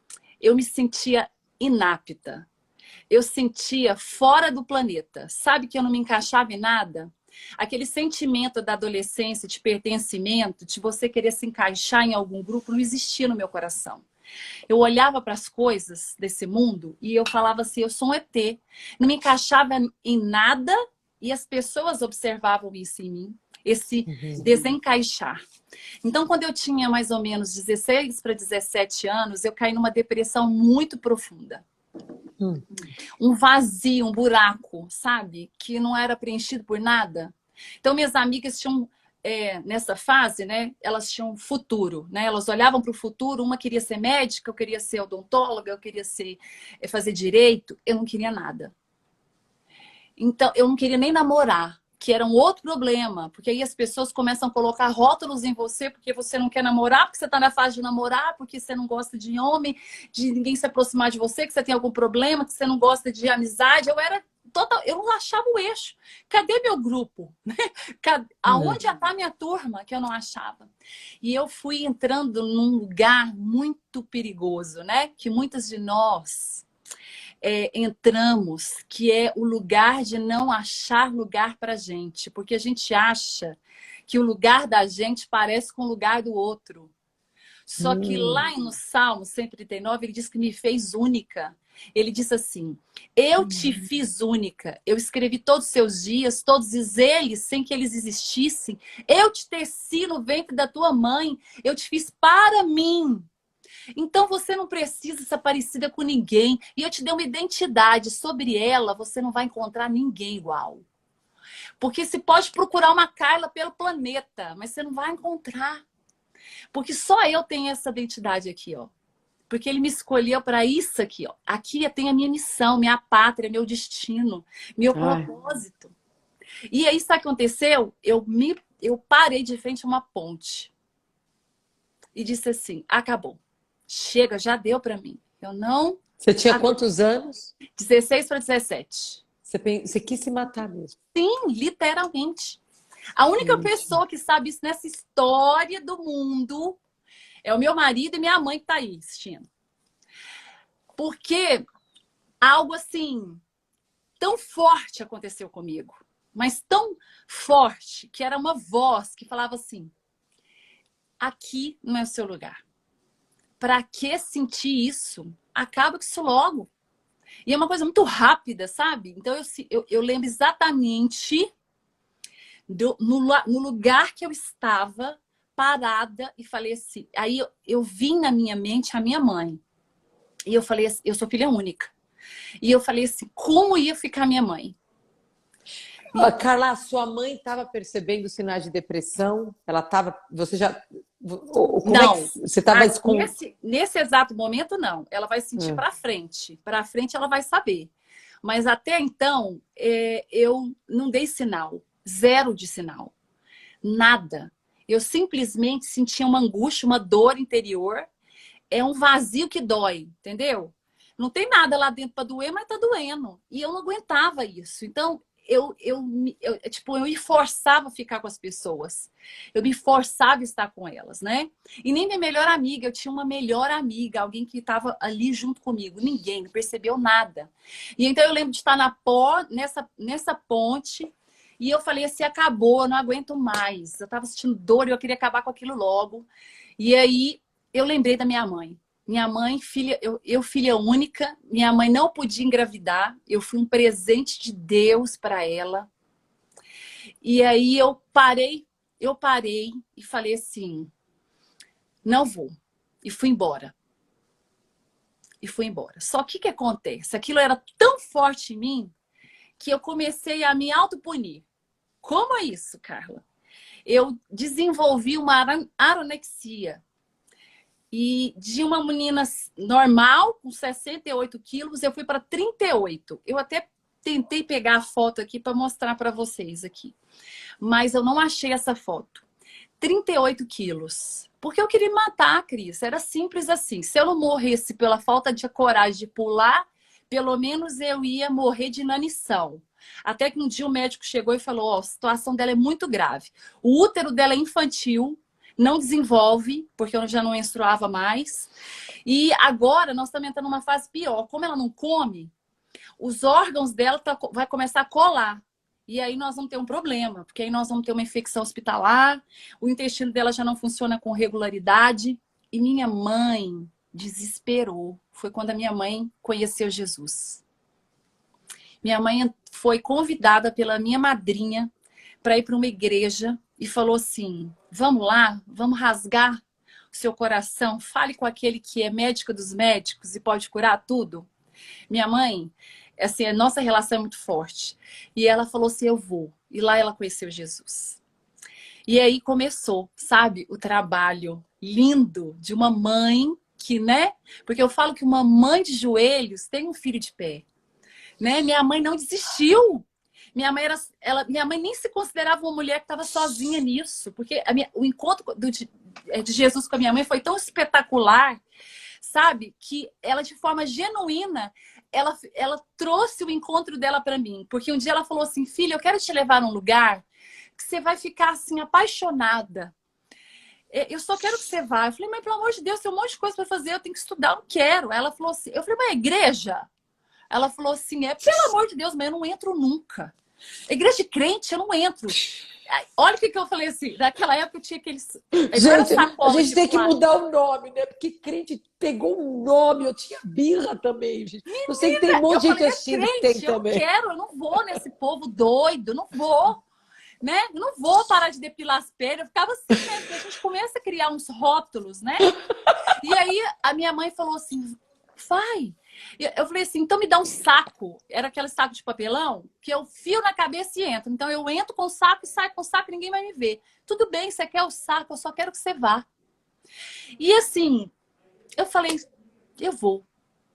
eu me sentia inapta. Eu sentia fora do planeta. Sabe que eu não me encaixava em nada? Aquele sentimento da adolescência, de pertencimento, de você querer se encaixar em algum grupo, não existia no meu coração. Eu olhava para as coisas desse mundo e eu falava assim, eu sou um ET. Não me encaixava em nada e as pessoas observavam isso em mim. Esse desencaixar. Então, quando eu tinha mais ou menos 16 para 17 anos, eu caí numa depressão muito profunda. Um vazio, um buraco, sabe? Que não era preenchido por nada. Então, minhas amigas tinham, nessa fase, né? Elas tinham futuro, né? Elas olhavam para o futuro, uma queria ser médica, eu queria ser odontóloga, eu queria fazer direito. Eu não queria nada. Então, eu não queria nem namorar. Que era um outro problema, porque aí as pessoas começam a colocar rótulos em você porque você não quer namorar, porque você está na fase de namorar, porque você não gosta de homem, de ninguém se aproximar de você, que você tem algum problema, que você não gosta de amizade. Eu não achava o eixo. Cadê meu grupo? Aonde está minha turma que eu não achava? E eu fui entrando num lugar muito perigoso, né? Que muitas de nós... entramos, que é o lugar de não achar lugar para a gente, porque a gente acha que o lugar da gente parece com o lugar do outro. Só que lá no Salmo 139, ele diz que me fez única. Ele diz assim, eu te fiz única, eu escrevi todos os seus dias, todos eles, sem que eles existissem. Eu te teci no ventre da tua mãe, eu te fiz para mim. Então você não precisa ser parecida com ninguém. E eu te dei uma identidade. Sobre ela, você não vai encontrar ninguém igual. Porque você pode procurar uma Carla pelo planeta, mas você não vai encontrar. Porque só eu tenho essa identidade aqui, ó. Porque ele me escolheu para isso aqui, ó. Aqui tem a minha missão, minha pátria, meu destino, meu propósito. E aí, sabe o que aconteceu? Eu parei de frente a uma ponte. E disse assim, acabou. Chega, já deu para mim. Eu não... Você tinha quantos anos? 16 para 17. Você quis se matar mesmo? Sim, literalmente. A única pessoa que sabe isso nessa história do mundo é o meu marido e minha mãe que tá aí assistindo. Porque algo assim, tão forte aconteceu comigo. Mas tão forte que era uma voz que falava assim, aqui não é o seu lugar. Para que sentir isso? Acaba com isso logo. E é uma coisa muito rápida, sabe? Então eu lembro exatamente no lugar que eu estava, parada, e falei assim. Aí eu vim na minha mente a minha mãe. E eu falei assim, eu sou filha única. E eu falei assim, como ia ficar minha mãe? Carla, sua mãe estava percebendo sinais de depressão? Ela estava. Você já. Como Não, é que você estava nesse exato momento, não. Ela vai sentir para frente. Para frente, ela vai saber. Mas até então, eu não dei sinal. Zero de sinal. Nada. Eu simplesmente sentia uma angústia, uma dor interior. É um vazio que dói, entendeu? Não tem nada lá dentro para doer, mas tá doendo. E eu não aguentava isso. Então, eu me forçava a ficar com as pessoas. Eu me forçava a estar com elas, né? E nem minha melhor amiga, eu tinha uma melhor amiga, alguém que estava ali junto comigo. Ninguém, não percebeu nada. E então eu lembro de estar nessa ponte, e eu falei assim, acabou, eu não aguento mais. Eu estava sentindo dor e eu queria acabar com aquilo logo. E aí eu lembrei da minha mãe. Minha mãe, filha única, minha mãe não podia engravidar, eu fui um presente de Deus para ela. E aí eu parei e falei assim, não vou. E fui embora. Só que o que acontece? Aquilo era tão forte em mim que eu comecei a me autopunir. Como é isso, Carla? Eu desenvolvi uma anorexia. E de uma menina normal, com 68 quilos, eu fui para 38. Eu até tentei pegar a foto aqui para mostrar para vocês aqui. Mas eu não achei essa foto. 38 quilos. Porque eu queria me matar, Cris. Era simples assim. Se eu não morresse pela falta de coragem de pular, pelo menos eu ia morrer de inanição. Até que um dia o médico chegou e falou, ó, a situação dela é muito grave. O útero dela é infantil, não desenvolve, porque eu já não menstruava mais. E agora nós estamos entrando numa fase pior. Como ela não come, os órgãos dela vai começar a colar. E aí nós vamos ter um problema, porque aí nós vamos ter uma infecção hospitalar, o intestino dela já não funciona com regularidade. E minha mãe desesperou. Foi quando a minha mãe conheceu Jesus. Minha mãe foi convidada pela minha madrinha para ir para uma igreja e falou assim, vamos lá, vamos rasgar o seu coração, fale com aquele que é médico dos médicos e pode curar tudo. Minha mãe, assim, a nossa relação é muito forte. E ela falou assim, eu vou. E lá ela conheceu Jesus. E aí começou, sabe, o trabalho lindo de uma mãe que, né? Porque eu falo que uma mãe de joelhos tem um filho de pé. Né? Minha mãe não desistiu. Minha mãe nem se considerava uma mulher que estava sozinha nisso. Porque o encontro de Jesus com a minha mãe foi tão espetacular, sabe? Que ela, de forma genuína, ela trouxe o encontro dela para mim. Porque um dia ela falou assim, filha, eu quero te levar num lugar que você vai ficar assim, apaixonada. Eu só quero que você vá. Eu falei, mas pelo amor de Deus, tem um monte de coisa para fazer, eu tenho que estudar, eu não quero. Ela falou assim, eu falei, mas é igreja? Ela falou assim, pelo amor de Deus, mas eu não entro nunca. Igreja de crente, eu não entro. Olha o que eu falei assim, naquela época eu tinha aqueles... Gente, a gente tem que mudar o nome, né? Porque crente pegou um nome, eu tinha birra também, gente. Menina, eu sei que tem um monte de gente assistindo que tem também. Eu não vou nesse povo doido, não vou. né? Eu não vou parar de depilar as pernas. Eu ficava assim, né? Porque a gente começa a criar uns rótulos, né? E aí a minha mãe falou assim, vai. Eu falei assim, então me dá um saco. Era aquele saco de papelão que eu fio na cabeça e entro. Então eu entro com o saco e saio com o saco e ninguém vai me ver. Tudo bem, você quer o saco, eu só quero que você vá. E assim, eu falei, eu vou.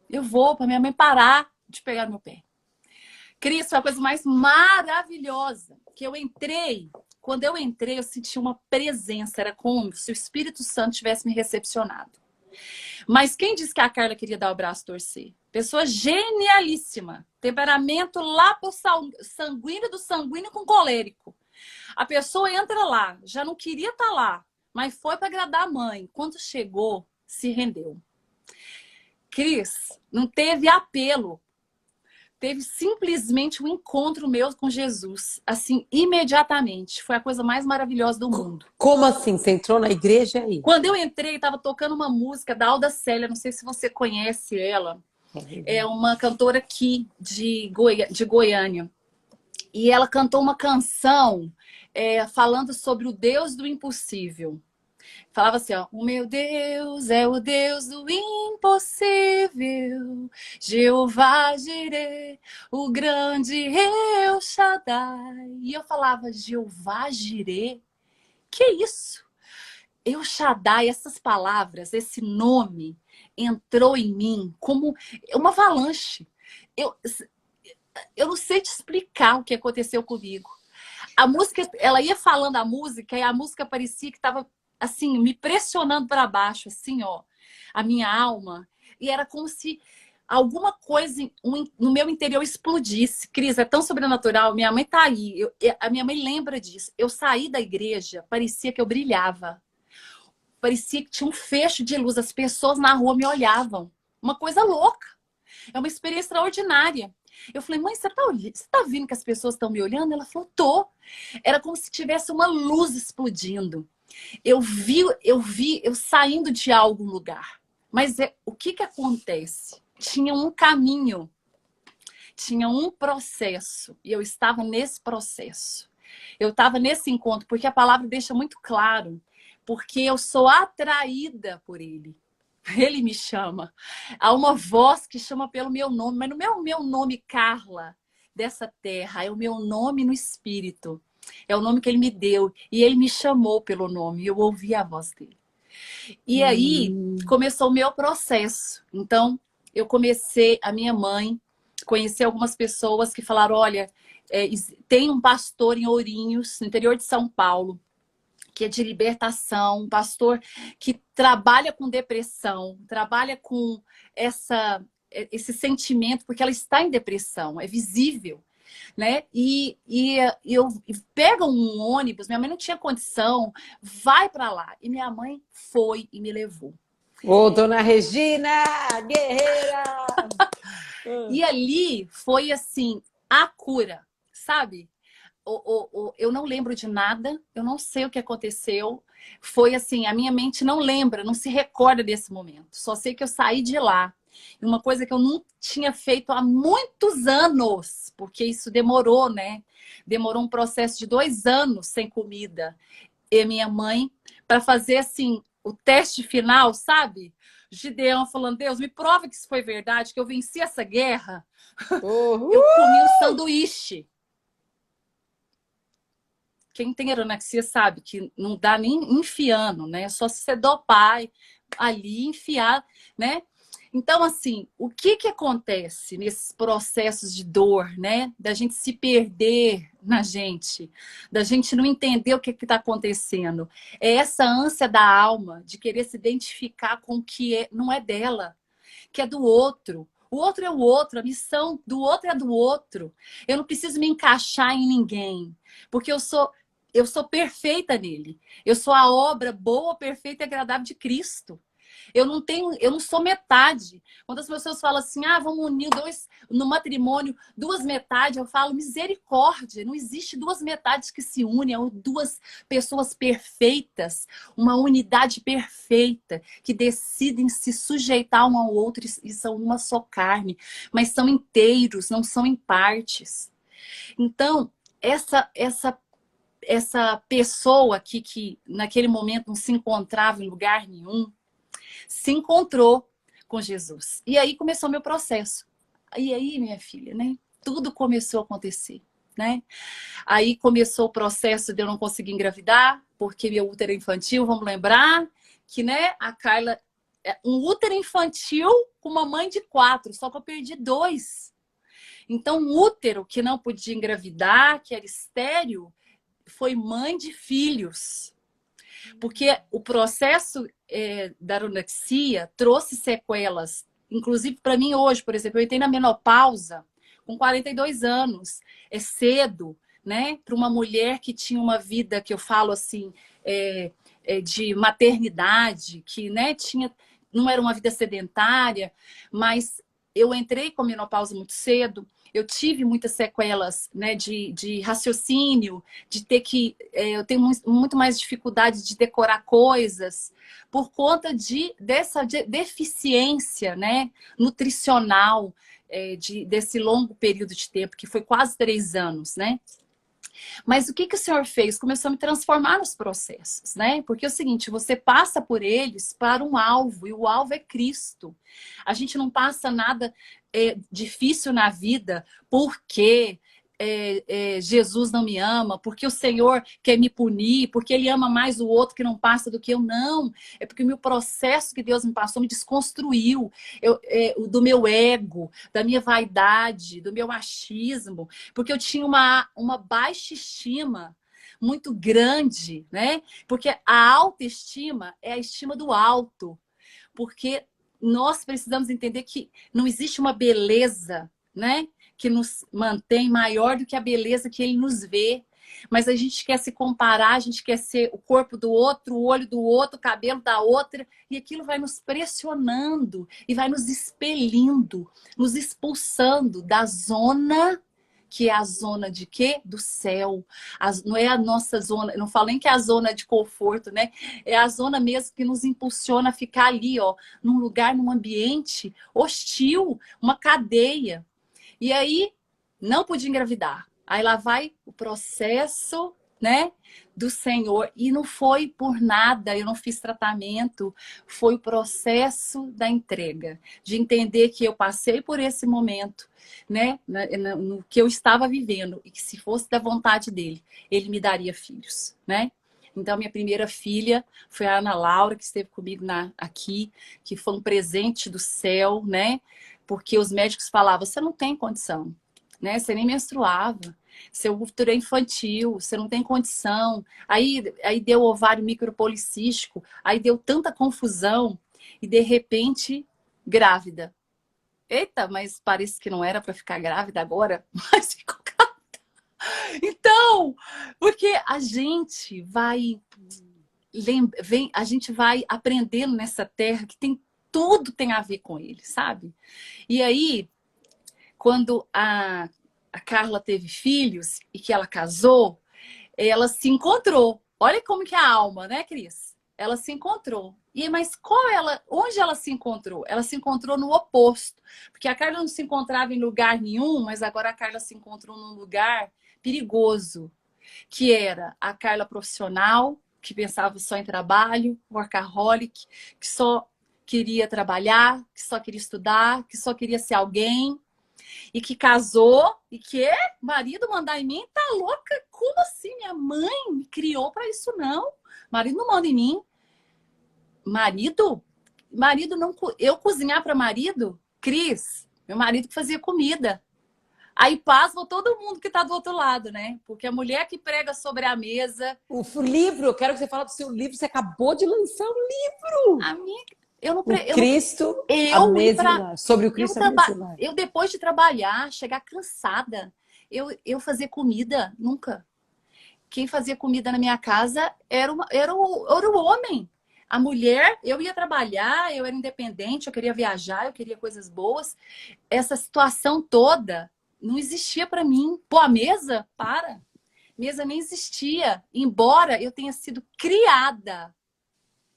Eu vou para minha mãe parar de pegar no meu pé. Cris, foi a coisa mais maravilhosa. Que eu entrei, quando eu entrei, eu senti uma presença. Era como se o Espírito Santo tivesse me recepcionado. Mas quem disse que a Carla queria dar o braço a torcer? Pessoa genialíssima. Temperamento lá pro sanguíneo do sanguíneo com colérico. A pessoa entra lá, já não queria estar lá, mas foi para agradar a mãe. Quando chegou, se rendeu. Cris, não teve apelo. Teve simplesmente um encontro meu com Jesus. Assim, imediatamente. Foi a coisa mais maravilhosa do mundo. Como assim? Você entrou na igreja aí? Quando eu entrei, estava tocando uma música da Alda Célia. Não sei se você conhece ela. É uma cantora aqui de Goiânia. E ela cantou uma canção falando sobre o Deus do impossível. Falava assim, ó, o meu Deus é o Deus do impossível, Jeová Jireh, o grande El Shaddai. E eu falava, Jeová Jireh? Que isso? El Shaddai, essas palavras, esse nome entrou em mim como uma avalanche. Eu não sei te explicar o que aconteceu comigo. A música, ela ia falando a música e a música parecia que estava assim, me pressionando para baixo, assim, ó, a minha alma. E era como se alguma coisa no meu interior explodisse. Cris, é tão sobrenatural. Minha mãe tá aí. A minha mãe lembra disso. Eu saí da igreja, parecia que eu brilhava. Parecia que tinha um fecho de luz. As pessoas na rua me olhavam. Uma coisa louca. É uma experiência extraordinária. Eu falei, mãe, você tá vendo que as pessoas estão me olhando? Ela falou, tô. Era como se tivesse uma luz explodindo. Eu saindo de algum lugar. Mas o que acontece? Tinha um caminho, tinha um processo. E eu estava nesse processo. Eu estava nesse encontro, porque a palavra deixa muito claro. Porque eu sou atraída por ele. Ele me chama. Há uma voz que chama pelo meu nome, mas não é o meu nome, Carla, dessa terra. É o meu nome no espírito. É o nome que ele me deu. E ele me chamou pelo nome. E eu ouvi a voz dele. E aí começou o meu processo. Então, eu comecei, a minha mãe, conheci algumas pessoas que falaram, olha, tem um pastor em Ourinhos, no interior de São Paulo, que é de libertação, um pastor que trabalha com depressão, trabalha com esse sentimento, porque ela está em depressão, é visível. Né? E eu pego um ônibus, minha mãe não tinha condição, vai para lá. E minha mãe foi e me levou. Ô, dona Regina, guerreira! E ali foi assim, a cura, sabe? Eu não lembro de nada, eu não sei o que aconteceu. Foi assim, a minha mente não lembra, não se recorda desse momento. Só sei que eu saí de lá. Uma coisa que eu não tinha feito há muitos anos, porque isso demorou, né? Demorou um processo de 2 anos sem comida. E minha mãe, para fazer assim, o teste final, sabe? Gideão falando, Deus, me prova que isso foi verdade, que eu venci essa guerra. Uhul! Eu comi um sanduíche. Quem tem anorexia sabe que não dá nem enfiando, né? Só se você dopar ali, enfiar, né? Então, assim, o que acontece nesses processos de dor, né? Da gente se perder na gente, da gente não entender o que está acontecendo. É essa ânsia da alma de querer se identificar com o que não é dela, que é do outro. O outro é o outro, a missão do outro é do outro. Eu não preciso me encaixar em ninguém, porque eu sou perfeita nele. Eu sou a obra boa, perfeita e agradável de Cristo. Eu não sou metade. Quando as pessoas falam assim, vamos unir no matrimônio, 2 metades, eu falo, misericórdia, não existe 2 metades que se unem, é 2 pessoas perfeitas, uma unidade perfeita, que decidem se sujeitar um ao outro e são uma só carne, mas são inteiros, não são em partes. Então, essa pessoa que naquele momento não se encontrava em lugar nenhum, se encontrou com Jesus. E aí começou meu processo. E aí, minha filha, né? Tudo começou a acontecer, né? Aí começou o processo de eu não conseguir engravidar, porque meu útero é infantil, vamos lembrar que, né, a Carla é um útero infantil com uma mãe de 4, só que eu perdi 2. Então, um útero que não podia engravidar, que era estéril, foi mãe de filhos. Porque o processo da anorexia trouxe sequelas. Inclusive, para mim hoje, por exemplo, eu entrei na menopausa com 42 anos. É cedo, né? Para uma mulher que tinha uma vida, que eu falo assim, de maternidade, que, né, não era uma vida sedentária, mas eu entrei com a menopausa muito cedo. Eu tive muitas sequelas, né, de raciocínio, de ter que... eu tenho muito mais dificuldade de decorar coisas por conta dessa deficiência, né, nutricional, desse longo período de tempo, que foi quase 3 anos, né? Mas o que o Senhor fez? Começou a me transformar nos processos, né? Porque é o seguinte, você passa por eles para um alvo, e o alvo é Cristo. A gente não passa nada difícil na vida porque Jesus não me ama, porque o Senhor quer me punir, porque Ele ama mais o outro que não passa do que eu. Não, é porque o meu processo que Deus me passou me desconstruiu do meu ego, da minha vaidade, do meu machismo, porque eu tinha uma baixa estima muito grande, né? Porque a autoestima é a estima do alto, porque nós precisamos entender que não existe uma beleza, né, que nos mantém maior do que a beleza que Ele nos vê. Mas a gente quer se comparar, a gente quer ser o corpo do outro, o olho do outro, o cabelo da outra, e aquilo vai nos pressionando e vai nos expelindo, nos expulsando da zona, que é a zona de quê? Do céu. Não é a nossa zona, não falo nem que é a zona de conforto, né? É a zona mesmo que nos impulsiona a ficar ali, ó, num lugar, num ambiente hostil, uma cadeia. E aí, não pude engravidar. Aí lá vai o processo, né, do Senhor. E não foi por nada, eu não fiz tratamento. Foi o processo da entrega. De entender que eu passei por esse momento, né, no que eu estava vivendo. E que se fosse da vontade dele, ele me daria filhos, né? Então, minha primeira filha foi a Ana Laura, que esteve comigo aqui, que foi um presente do céu, né? Porque os médicos falavam, você não tem condição, né? Você nem menstruava, seu útero é infantil, você não tem condição. Aí deu ovário micropolicístico, aí deu tanta confusão e de repente grávida. Eita, mas parece que não era para ficar grávida agora, mas ficou grávida. Então, porque a gente vai a gente vai aprendendo nessa terra que tudo tem a ver com ele, sabe? E aí, quando a Carla teve filhos e que ela casou, ela se encontrou. Olha como que é a alma, né, Cris? Ela se encontrou. Mas onde ela se encontrou? Ela se encontrou no oposto. Porque a Carla não se encontrava em lugar nenhum, mas agora a Carla se encontrou num lugar perigoso, que era a Carla profissional, que pensava só em trabalho, workaholic, que só queria trabalhar, que só queria estudar, que só queria ser alguém, e que casou, e que marido mandar em mim, tá louca? Como assim? Minha mãe me criou para isso, não. Marido não manda em mim. Marido não... Eu cozinhar para marido? Cris, meu marido que fazia comida. Aí pasma todo mundo que tá do outro lado, né? Porque a mulher que prega sobre a mesa... O livro, eu quero que você fale do seu livro, você acabou de lançar um livro! Amiga, eu não... O Cristo, a eu ir mesa e pra... o lar. Sobre o Cristo, a mesa e o lar. Eu, depois de trabalhar, chegar cansada, eu fazer comida, nunca. Quem fazia comida na minha casa era o homem. A mulher, eu ia trabalhar, eu era independente, eu queria viajar, eu queria coisas boas. Essa situação toda não existia para mim. Pô, a mesa? Para. Mesa nem existia. Embora eu tenha sido criada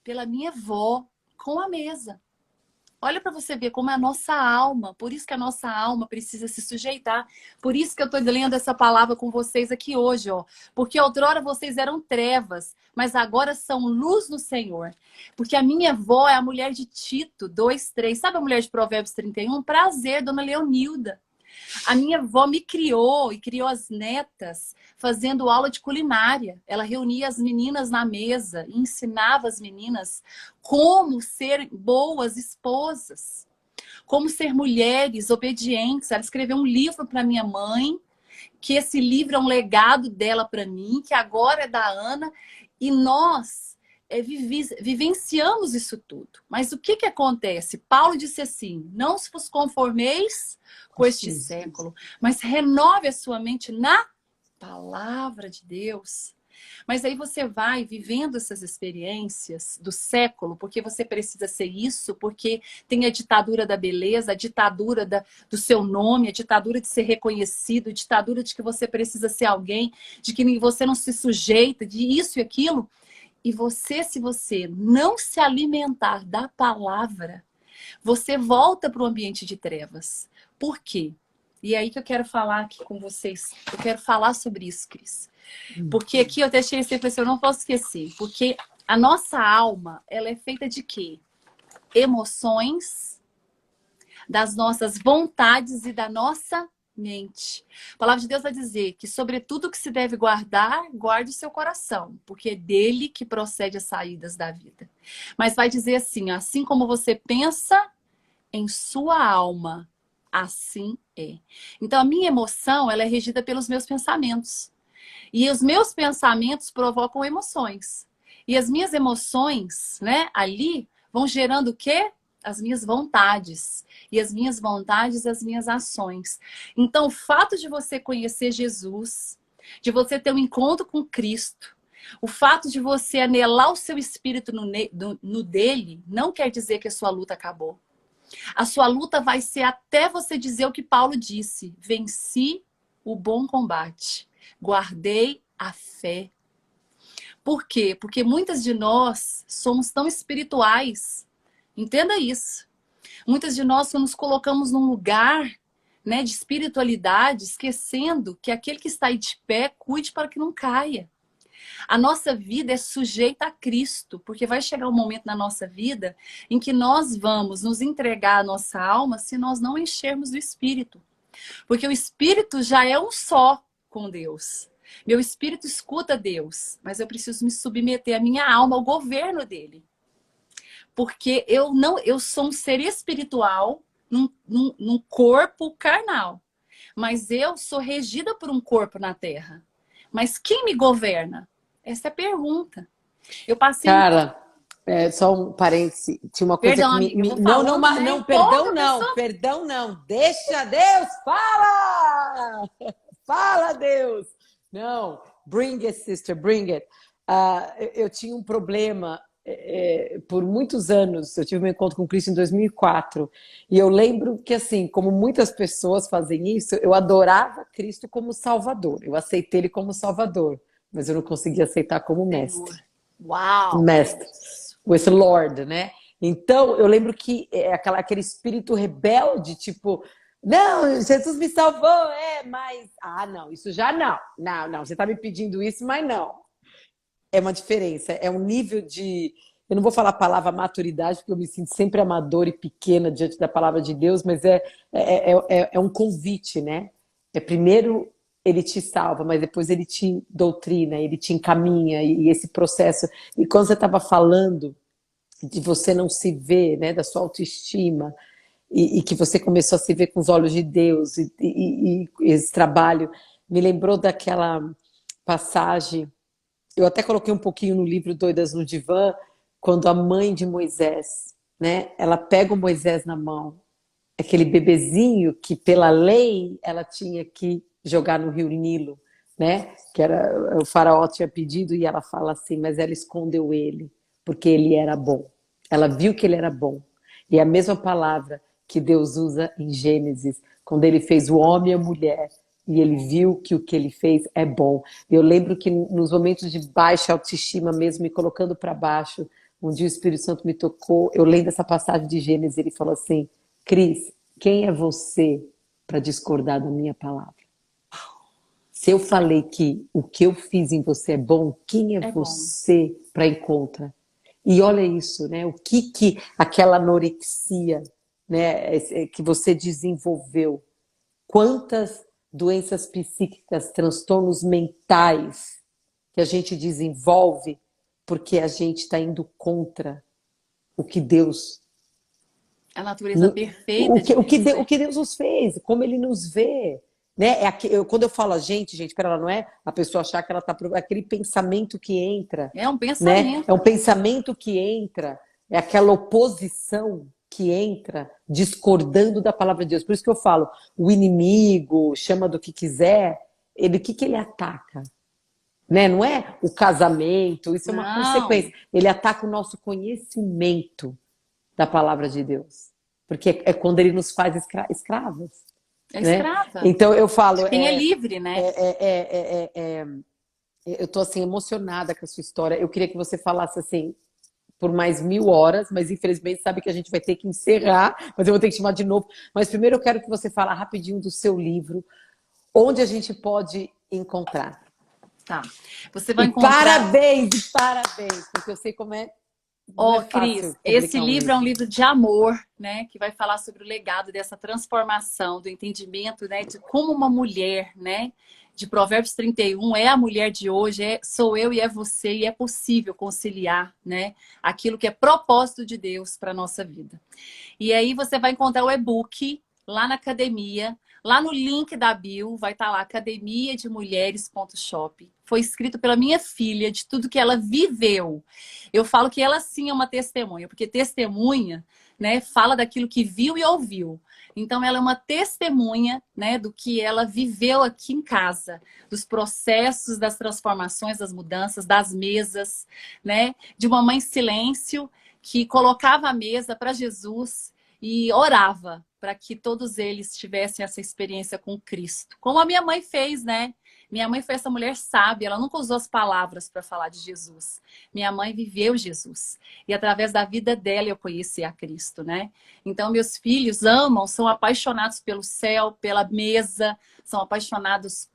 pela minha avó com a mesa. Olha para você ver como é a nossa alma. Por isso que a nossa alma precisa se sujeitar. Por isso que eu estou lendo essa palavra com vocês aqui hoje, ó. Porque outrora vocês eram trevas, mas agora são luz no Senhor. Porque a minha avó é a mulher de Tito 2:3. Sabe a mulher de Provérbios 31? Prazer, dona Leonilda. A minha avó me criou e criou as netas fazendo aula de culinária. Ela reunia as meninas na mesa e ensinava as meninas como ser boas esposas, como ser mulheres obedientes. Ela escreveu um livro para minha mãe, que esse livro é um legado dela para mim, que agora é da Ana, e nós vivenciamos isso tudo. Mas o que acontece? Paulo disse assim: não se vos conformeis com este século, mas renove a sua mente na palavra de Deus. Mas aí você vai vivendo essas experiências do século, porque você precisa ser isso, porque tem a ditadura da beleza, a ditadura do seu nome, a ditadura de ser reconhecido, a ditadura de que você precisa ser alguém, de que você não se sujeita, de isso e aquilo. E você, se você não se alimentar da palavra, você volta para o ambiente de trevas. Por quê? E é aí que eu quero falar aqui com vocês. Eu quero falar sobre isso, Cris. Porque aqui eu deixei esse reflexão, eu não posso esquecer. Porque a nossa alma, ela é feita de quê? Emoções, das nossas vontades e da nossa mente. A palavra de Deus vai dizer que sobre tudo que se deve guardar, guarde o seu coração, porque é dele que procede as saídas da vida. Mas vai dizer assim, assim como você pensa em sua alma, assim é. Então a minha emoção, ela é regida pelos meus pensamentos. E os meus pensamentos provocam emoções. E as minhas emoções, né, ali vão gerando o quê? As minhas vontades. E as minhas vontades, as minhas ações. Então, o fato de você conhecer Jesus, de você ter um encontro com Cristo, o fato de você anelar o seu espírito no dele, não quer dizer que a sua luta acabou. A sua luta vai ser até você dizer o que Paulo disse: venci o bom combate, guardei a fé. Por quê? Porque muitas de nós somos tão espirituais. Entenda isso. Muitas de nós nos colocamos num lugar, né, de espiritualidade, esquecendo que aquele que está aí de pé, cuide para que não caia. A nossa vida é sujeita a Cristo, porque vai chegar um momento na nossa vida em que nós vamos nos entregar a nossa alma se nós não enchermos do Espírito. Porque o Espírito já é um só com Deus. Meu espírito escuta Deus, mas eu preciso me submeter a minha alma ao governo dele. Porque eu sou um ser espiritual num corpo carnal. Mas eu sou regida por um corpo na terra. Mas quem me governa? Essa é a pergunta. Eu passei... Carla, só um parêntese. Tinha uma coisa Perdão, que amiga, eu vou não, falando, não, né? não, Empolga, perdão não. Deixa Deus, fala! Fala, Deus! Não, bring it, sister, bring it. Eu tinha um problema por muitos anos. Eu tive um encontro com Cristo em 2004. E eu lembro que, assim, como muitas pessoas fazem isso, eu adorava Cristo como Salvador. Eu aceitei Ele como Salvador, mas eu não conseguia aceitar como mestre. Uau! Mestre, with Lord, né? Então, eu lembro que aquele espírito rebelde, tipo, não, Jesus me salvou, mas... não, isso já não. Não, você está me pedindo isso, mas não. É uma diferença, é um nível de... Eu não vou falar a palavra maturidade, porque eu me sinto sempre amadora e pequena diante da palavra de Deus, mas é um convite, né? Primeiro ele te salva, mas depois ele te doutrina, ele te encaminha, e esse processo... E quando você estava falando de você não se ver, né, da sua autoestima, e que você começou a se ver com os olhos de Deus, e esse trabalho me lembrou daquela passagem... Eu até coloquei um pouquinho no livro Doidas no Divã, quando a mãe de Moisés, né, ela pega o Moisés na mão, aquele bebezinho que pela lei ela tinha que jogar no rio Nilo, né, que era o faraó tinha pedido, e ela fala assim, mas ela escondeu ele, porque ele era bom. Ela viu que ele era bom. E é a mesma palavra que Deus usa em Gênesis, quando ele fez o homem e a mulher, e ele viu que o que ele fez é bom. Eu lembro que nos momentos de baixa autoestima mesmo, me colocando para baixo, Um dia o Espírito Santo me tocou, eu lendo essa passagem de Gênesis, ele falou assim, Cris, quem é você para discordar da minha palavra? Se eu falei que o que eu fiz em você é bom, quem é É bom. você para ir contra? E olha isso, né? O que aquela anorexia, né, que você desenvolveu, quantas doenças psíquicas, transtornos mentais que a gente desenvolve porque a gente está indo contra o que Deus, A natureza perfeita de Deus. o que Deus nos fez, como Ele nos vê. Né? Quando eu falo a gente, pera, ela não é a pessoa achar que ela está... aquele pensamento que entra, É um né? É um pensamento. pensamento que entra, é aquela oposição que entra, discordando da palavra de Deus. Por isso que eu falo, o inimigo, chama do que quiser, o que ele ataca? Né? Não é o casamento, isso é uma Não, consequência. Ele ataca o nosso conhecimento da palavra de Deus. Porque é quando ele nos faz escravos. é Né? escrava. Então eu falo, Quem é livre, né? eu tô assim emocionada com a sua história. Eu queria que você falasse assim por mais 1000 horas, mas infelizmente sabe que a gente vai ter que encerrar, mas eu vou ter que chamar de novo. Mas primeiro eu quero que você fale rapidinho do seu livro, onde a gente pode encontrar. Tá. Você vai E encontrar. parabéns, porque eu sei como é. Não é Ó, fácil Cris, esse publicar um livro é um livro. livro de amor, né? Que vai falar sobre o legado dessa transformação, do entendimento, né? De como uma mulher, né? De Provérbios 31 é a mulher de hoje, sou eu e é você, e é possível conciliar, né? Aquilo que é propósito de Deus para a nossa vida. E aí você vai encontrar o e-book lá na academia, lá no link da bio, vai estar lá, academiademulheres.shop. Foi escrito pela minha filha, de tudo que ela viveu. Eu falo que ela sim é uma testemunha, porque testemunha, né, fala daquilo que viu e ouviu. Então ela é uma testemunha, né, do que ela viveu aqui em casa, dos processos, das transformações, das mudanças, das mesas, né, de uma mãe em silêncio que colocava a mesa para Jesus e orava para que todos eles tivessem essa experiência com Cristo. Como a minha mãe fez, né? Minha mãe foi essa mulher sábia, ela nunca usou as palavras para falar de Jesus. Minha mãe viveu Jesus. E através da vida dela eu conheci a Cristo, né? Então meus filhos amam, são apaixonados pelo céu, pela mesa, são apaixonados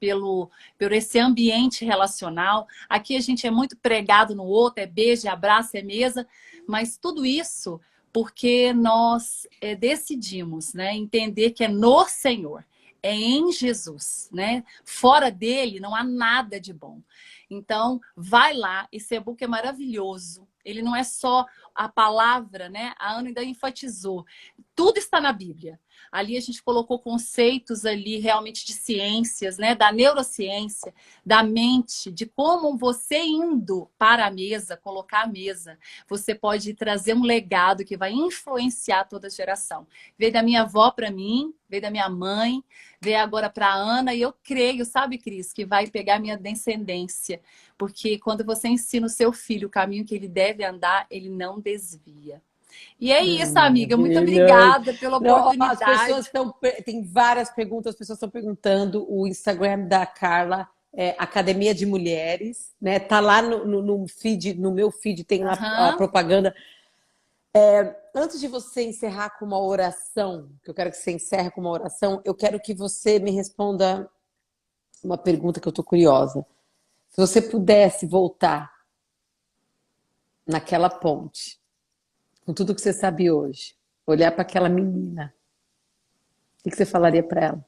por esse ambiente relacional. Aqui a gente é muito pregado no outro, é beijo, é abraço, é mesa, mas tudo isso porque nós decidimos, né, entender que é no Senhor, é em Jesus, né? Fora dele não há nada de bom. Então, vai lá, esse e-book é maravilhoso. Ele não é só a palavra, né? A Ana ainda enfatizou. Tudo está na Bíblia. Ali a gente colocou conceitos ali realmente de ciências, né? Da neurociência, da mente, de como você indo para a mesa, colocar a mesa, você pode trazer um legado que vai influenciar toda a geração. Veio da minha avó para mim, veio da minha mãe, veio agora para a Ana, e eu creio, sabe, Cris, que vai pegar minha descendência. Porque quando você ensina o seu filho o caminho que ele deve andar, ele não desvia. E é isso, amiga. Muito Maravilha. obrigada pela Não, as pessoas oportunidade. estão. Tem várias perguntas, as pessoas estão perguntando. O Instagram da Carla é Academia de Mulheres, né? Tá lá no feed, no meu feed tem lá a Aham. propaganda. Antes de você encerrar com uma oração, que eu quero que você encerre com uma oração, eu quero que você me responda uma pergunta que eu tô curiosa. Se você pudesse voltar naquela ponte, com tudo que você sabe hoje, olhar para aquela menina, o que você falaria para ela?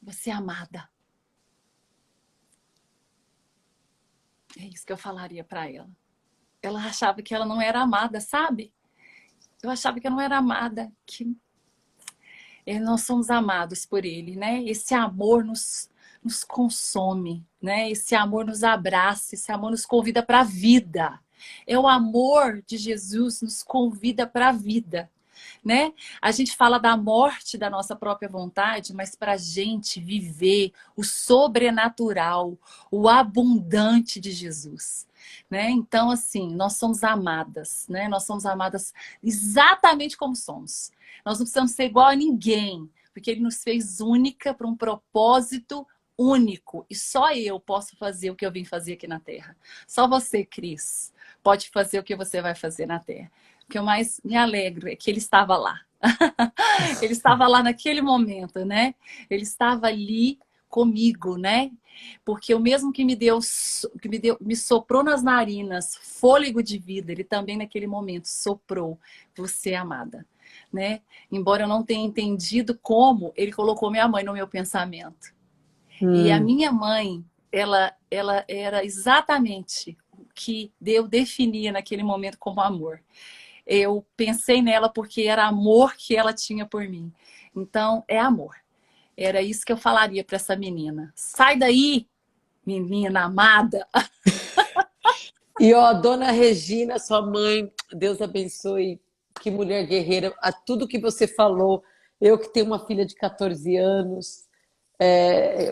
Você é amada. É isso que eu falaria para ela. Ela achava que ela não era amada, sabe? Eu achava que eu não era amada, que nós somos amados por Ele, né? Esse amor nos consome, né? Esse amor nos abraça, esse amor nos convida para a vida. É o amor de Jesus nos convida para a vida, né? A gente fala da morte da nossa própria vontade, mas para a gente viver o sobrenatural, o abundante de Jesus. Né? Então, assim, nós somos amadas, né? Nós somos amadas exatamente como somos. Nós não precisamos ser igual a ninguém, porque Ele nos fez única para um propósito único. E só eu posso fazer o que eu vim fazer aqui na Terra. Só você, Cris, pode fazer o que você vai fazer na Terra. O que eu mais me alegro é que Ele estava lá. Ele estava lá naquele momento, né? Ele estava ali comigo, né? Porque o mesmo que me soprou nas narinas fôlego de vida, Ele também naquele momento soprou você, amada, né? Embora eu não tenha entendido como, Ele colocou minha mãe no meu pensamento. E a minha mãe, ela era exatamente o que Deus definia naquele momento como amor. Eu pensei nela porque era amor que ela tinha por mim. Então, é amor. Era isso que eu falaria para essa menina. Sai daí, menina amada. E ó, dona Regina, sua mãe, Deus abençoe, que mulher guerreira, a tudo que você falou. Eu que tenho uma filha de 14 anos,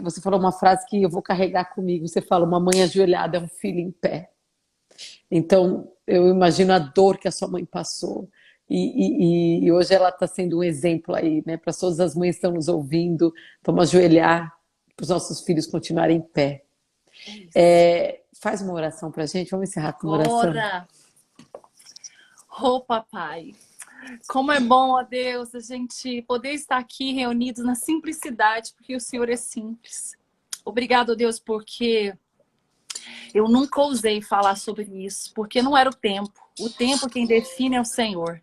você falou uma frase que eu vou carregar comigo. Você fala, uma mãe ajoelhada é um filho em pé. Então, eu imagino a dor que a sua mãe passou. E hoje ela está sendo um exemplo aí, né? Para todas as mães que estão nos ouvindo, vamos ajoelhar para os nossos filhos continuarem em pé. Faz uma oração para a gente, vamos encerrar com uma oração. Agora, papai, como é bom, ó Deus, a gente poder estar aqui reunidos na simplicidade, porque o Senhor é simples. Obrigado, ó Deus, porque eu nunca ousei falar sobre isso, porque não era o tempo. O tempo quem define é o Senhor.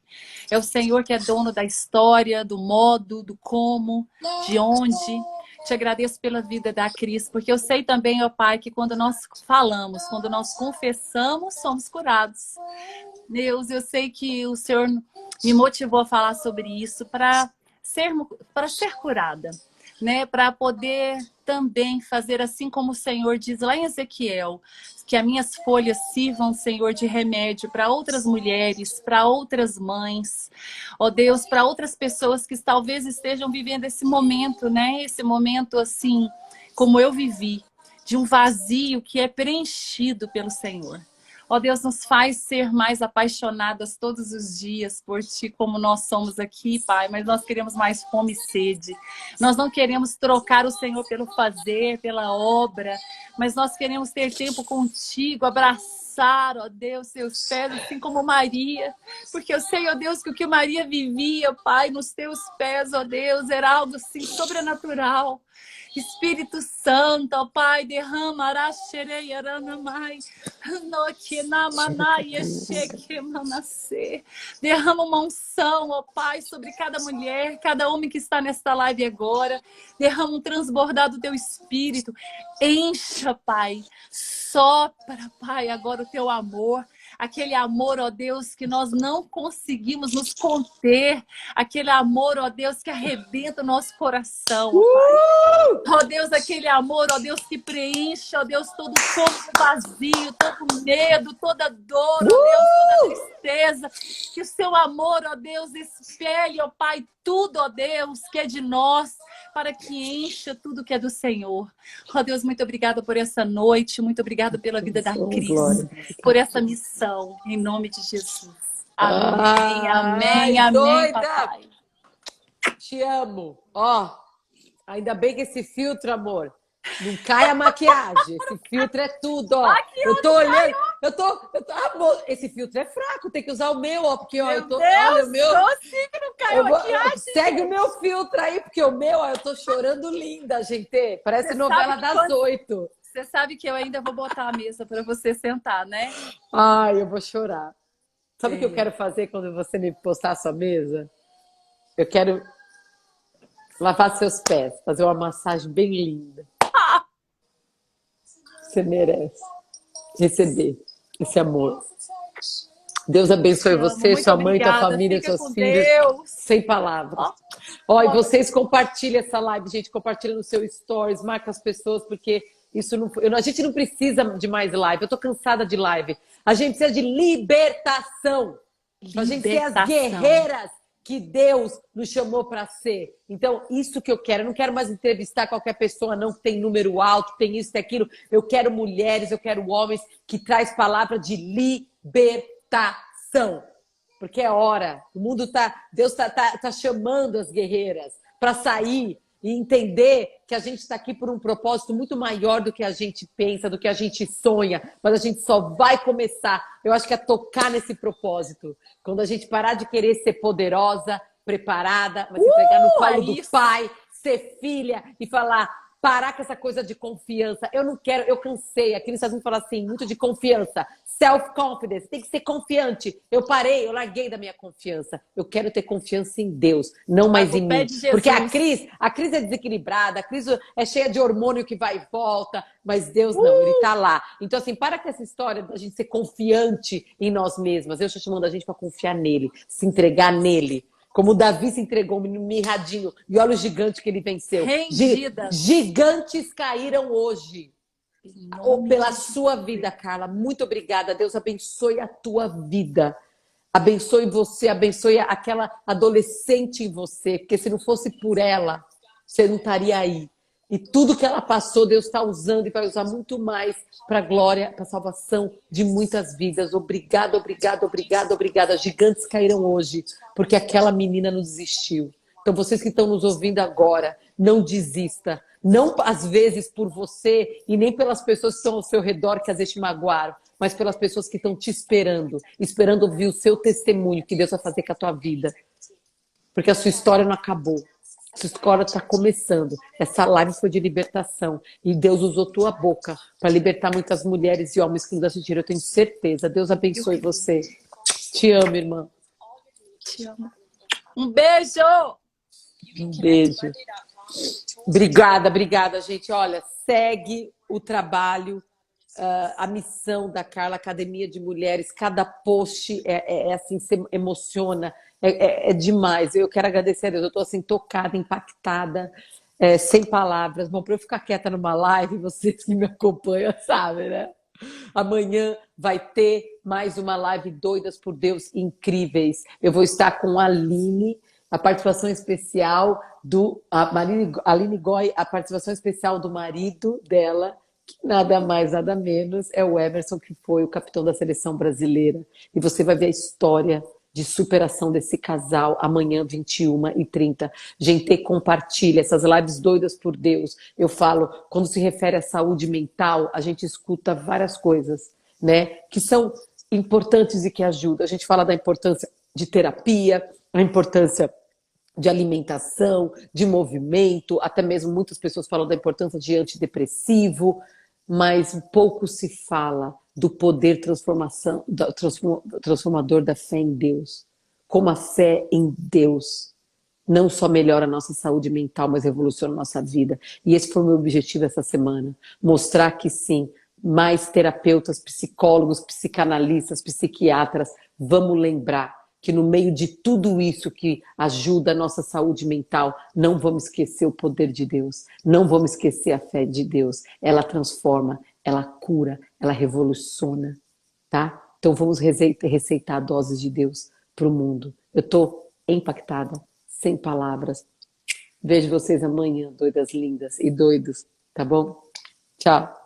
É o Senhor que é dono da história, do modo, do como, de onde. Te agradeço pela vida da Cris, porque eu sei também, ó Pai, que quando nós falamos, quando nós confessamos, somos curados. Deus, eu sei que o Senhor me motivou a falar sobre isso para ser curada, né? Para poder também fazer assim como o Senhor diz lá em Ezequiel, que as minhas folhas sirvam, Senhor, de remédio para outras mulheres, para outras mães, ó Deus, para outras pessoas que talvez estejam vivendo esse momento, né? Esse momento assim, como eu vivi, de um vazio que é preenchido pelo Senhor. Ó Deus, nos faz ser mais apaixonadas todos os dias por Ti, como nós somos aqui, Pai. Mas nós queremos mais fome e sede. Nós não queremos trocar o Senhor pelo fazer, pela obra. Mas nós queremos ter tempo contigo, abraçar, ó Deus, Seus pés, assim como Maria. Porque eu sei, ó Deus, que o que Maria vivia, Pai, nos Teus pés, ó Deus, era algo assim sobrenatural. Espírito Santo, ó Pai, derrama derrama uma unção, ó Pai, sobre cada mulher, cada homem que está nesta live agora. Derrama um transbordar do Teu Espírito. Encha, Pai. Sopra, Pai, agora o Teu amor. Aquele amor, ó Deus, que nós não conseguimos nos conter. Aquele amor, ó Deus, que arrebenta o nosso coração, ó Pai. Ó Deus, aquele amor, ó Deus, que preenche, ó Deus, todo o vazio, todo medo, toda dor, ó Deus, toda tristeza. Que o Seu amor, ó Deus, espelhe, ó Pai, tudo, ó Deus, que é de nós, para que encha tudo que é do Senhor. Ó Deus, muito obrigada por essa noite, muito obrigada pela vida da Cris, por essa missão, em nome de Jesus. Amém, amém, amém, doida! papai. Te amo. Ó, ainda bem que esse filtro, amor, não cai a maquiagem. Esse filtro é tudo, ó. Eu tô olhando, amor, esse filtro é fraco, tem que usar o meu, ó, porque ó, Meu eu tô, Deus, olha o meu. doce que não caiu maquiagem. Segue o meu filtro aí, porque o meu, ó, eu tô chorando linda, gente. Parece novela das 8. Você sabe que eu ainda vou botar a mesa para você sentar, né? Ai, eu vou chorar. Sabe o que eu quero fazer quando você me postar a sua mesa? Eu quero lavar seus pés, fazer uma massagem bem linda. Você merece receber esse amor. Deus abençoe você, sua mãe, tua família, seus filhos. Deus. Sem palavras. Ó, e vocês compartilhem essa live, gente. Compartilha no seu stories, marca as pessoas, porque isso não, a gente não precisa de mais live. Eu tô cansada de live. A gente precisa de libertação. A gente ser as guerreiras que Deus nos chamou para ser. Então, isso que eu quero. Eu não quero mais entrevistar qualquer pessoa, não, que tem número alto, tem isso, tem aquilo. Eu quero mulheres, eu quero homens que traz palavra de libertação. Porque é hora. O mundo Deus tá chamando as guerreiras. para sair e entender que a gente está aqui por um propósito muito maior do que a gente pensa, do que a gente sonha, mas a gente só vai começar. Eu acho que é tocar nesse propósito. Quando a gente parar de querer ser poderosa, preparada, vai se entregar no colo do pai, ser filha e falar... Parar com essa coisa de confiança. Eu não quero, eu cansei. Aqui nos Estados Unidos fala assim, muito de confiança. Self-confidence, tem que ser confiante. Eu parei, eu larguei da minha confiança. Eu quero ter confiança em Deus, não mais em mim. Porque a Cris é desequilibrada, a Cris é cheia de hormônio que vai e volta, mas Deus não, Ele tá lá. Então assim, para com essa história da gente ser confiante em nós mesmas. Eu estou chamando a gente para confiar nele, se entregar nele. Como o Davi se entregou, um menino mirradinho, e olha o gigante que ele venceu. Gigantes caíram hoje. Pela sua vida, Carla. Muito obrigada. Deus abençoe a tua vida. Abençoe você, abençoe aquela adolescente em você. Porque se não fosse por ela, você não estaria aí. E tudo que ela passou, Deus está usando e vai usar muito mais para a glória, para a salvação de muitas vidas. Obrigada, obrigada, obrigada, obrigada. Gigantes caíram hoje, porque aquela menina não desistiu. Então, vocês que estão nos ouvindo agora, não desista. Não, às vezes, por você e nem pelas pessoas que estão ao seu redor, que às vezes te magoaram, mas pelas pessoas que estão te esperando, esperando ouvir o seu testemunho que Deus vai fazer com a tua vida. Porque a sua história não acabou. Essa história está começando. Essa live foi de libertação. E Deus usou tua boca para libertar muitas mulheres e homens que nos assistiram. Eu tenho certeza. Deus abençoe você. Te amo, irmã. Te amo. Um beijo! Um beijo. Obrigada, obrigada, gente. Olha, segue o trabalho, a missão da Carla, Academia de Mulheres. Cada post é assim, se emociona. É demais. Eu quero agradecer a Deus. Eu estou assim, tocada, impactada, sem palavras. Bom, para eu ficar quieta numa live, vocês que me acompanham sabem, né? Amanhã vai ter mais uma live Doidas por Deus incríveis. Eu vou estar com a Aline, a participação especial Aline Goy, a participação especial do marido dela, que nada mais, nada menos, é o Emerson, que foi o capitão da seleção brasileira. E você vai ver a história de superação desse casal amanhã, 21h30. Gente, compartilha essas lives Doidas por Deus. Eu falo, quando se refere à saúde mental, a gente escuta várias coisas, né, que são importantes e que ajudam. A gente fala da importância de terapia, a importância de alimentação, de movimento, até mesmo muitas pessoas falam da importância de antidepressivo, mas pouco se fala do poder transformador da fé em Deus. Como a fé em Deus não só melhora a nossa saúde mental, mas revoluciona a nossa vida. E esse foi o meu objetivo essa semana. Mostrar que sim, mais terapeutas, psicólogos, psicanalistas, psiquiatras, vamos lembrar que no meio de tudo isso que ajuda a nossa saúde mental, não vamos esquecer o poder de Deus, não vamos esquecer a fé de Deus. Ela transforma, ela cura, ela revoluciona, tá? Então vamos receitar doses de Deus para o mundo. Eu estou impactada, sem palavras. Vejo vocês amanhã, doidas lindas e doidos, tá bom? Tchau.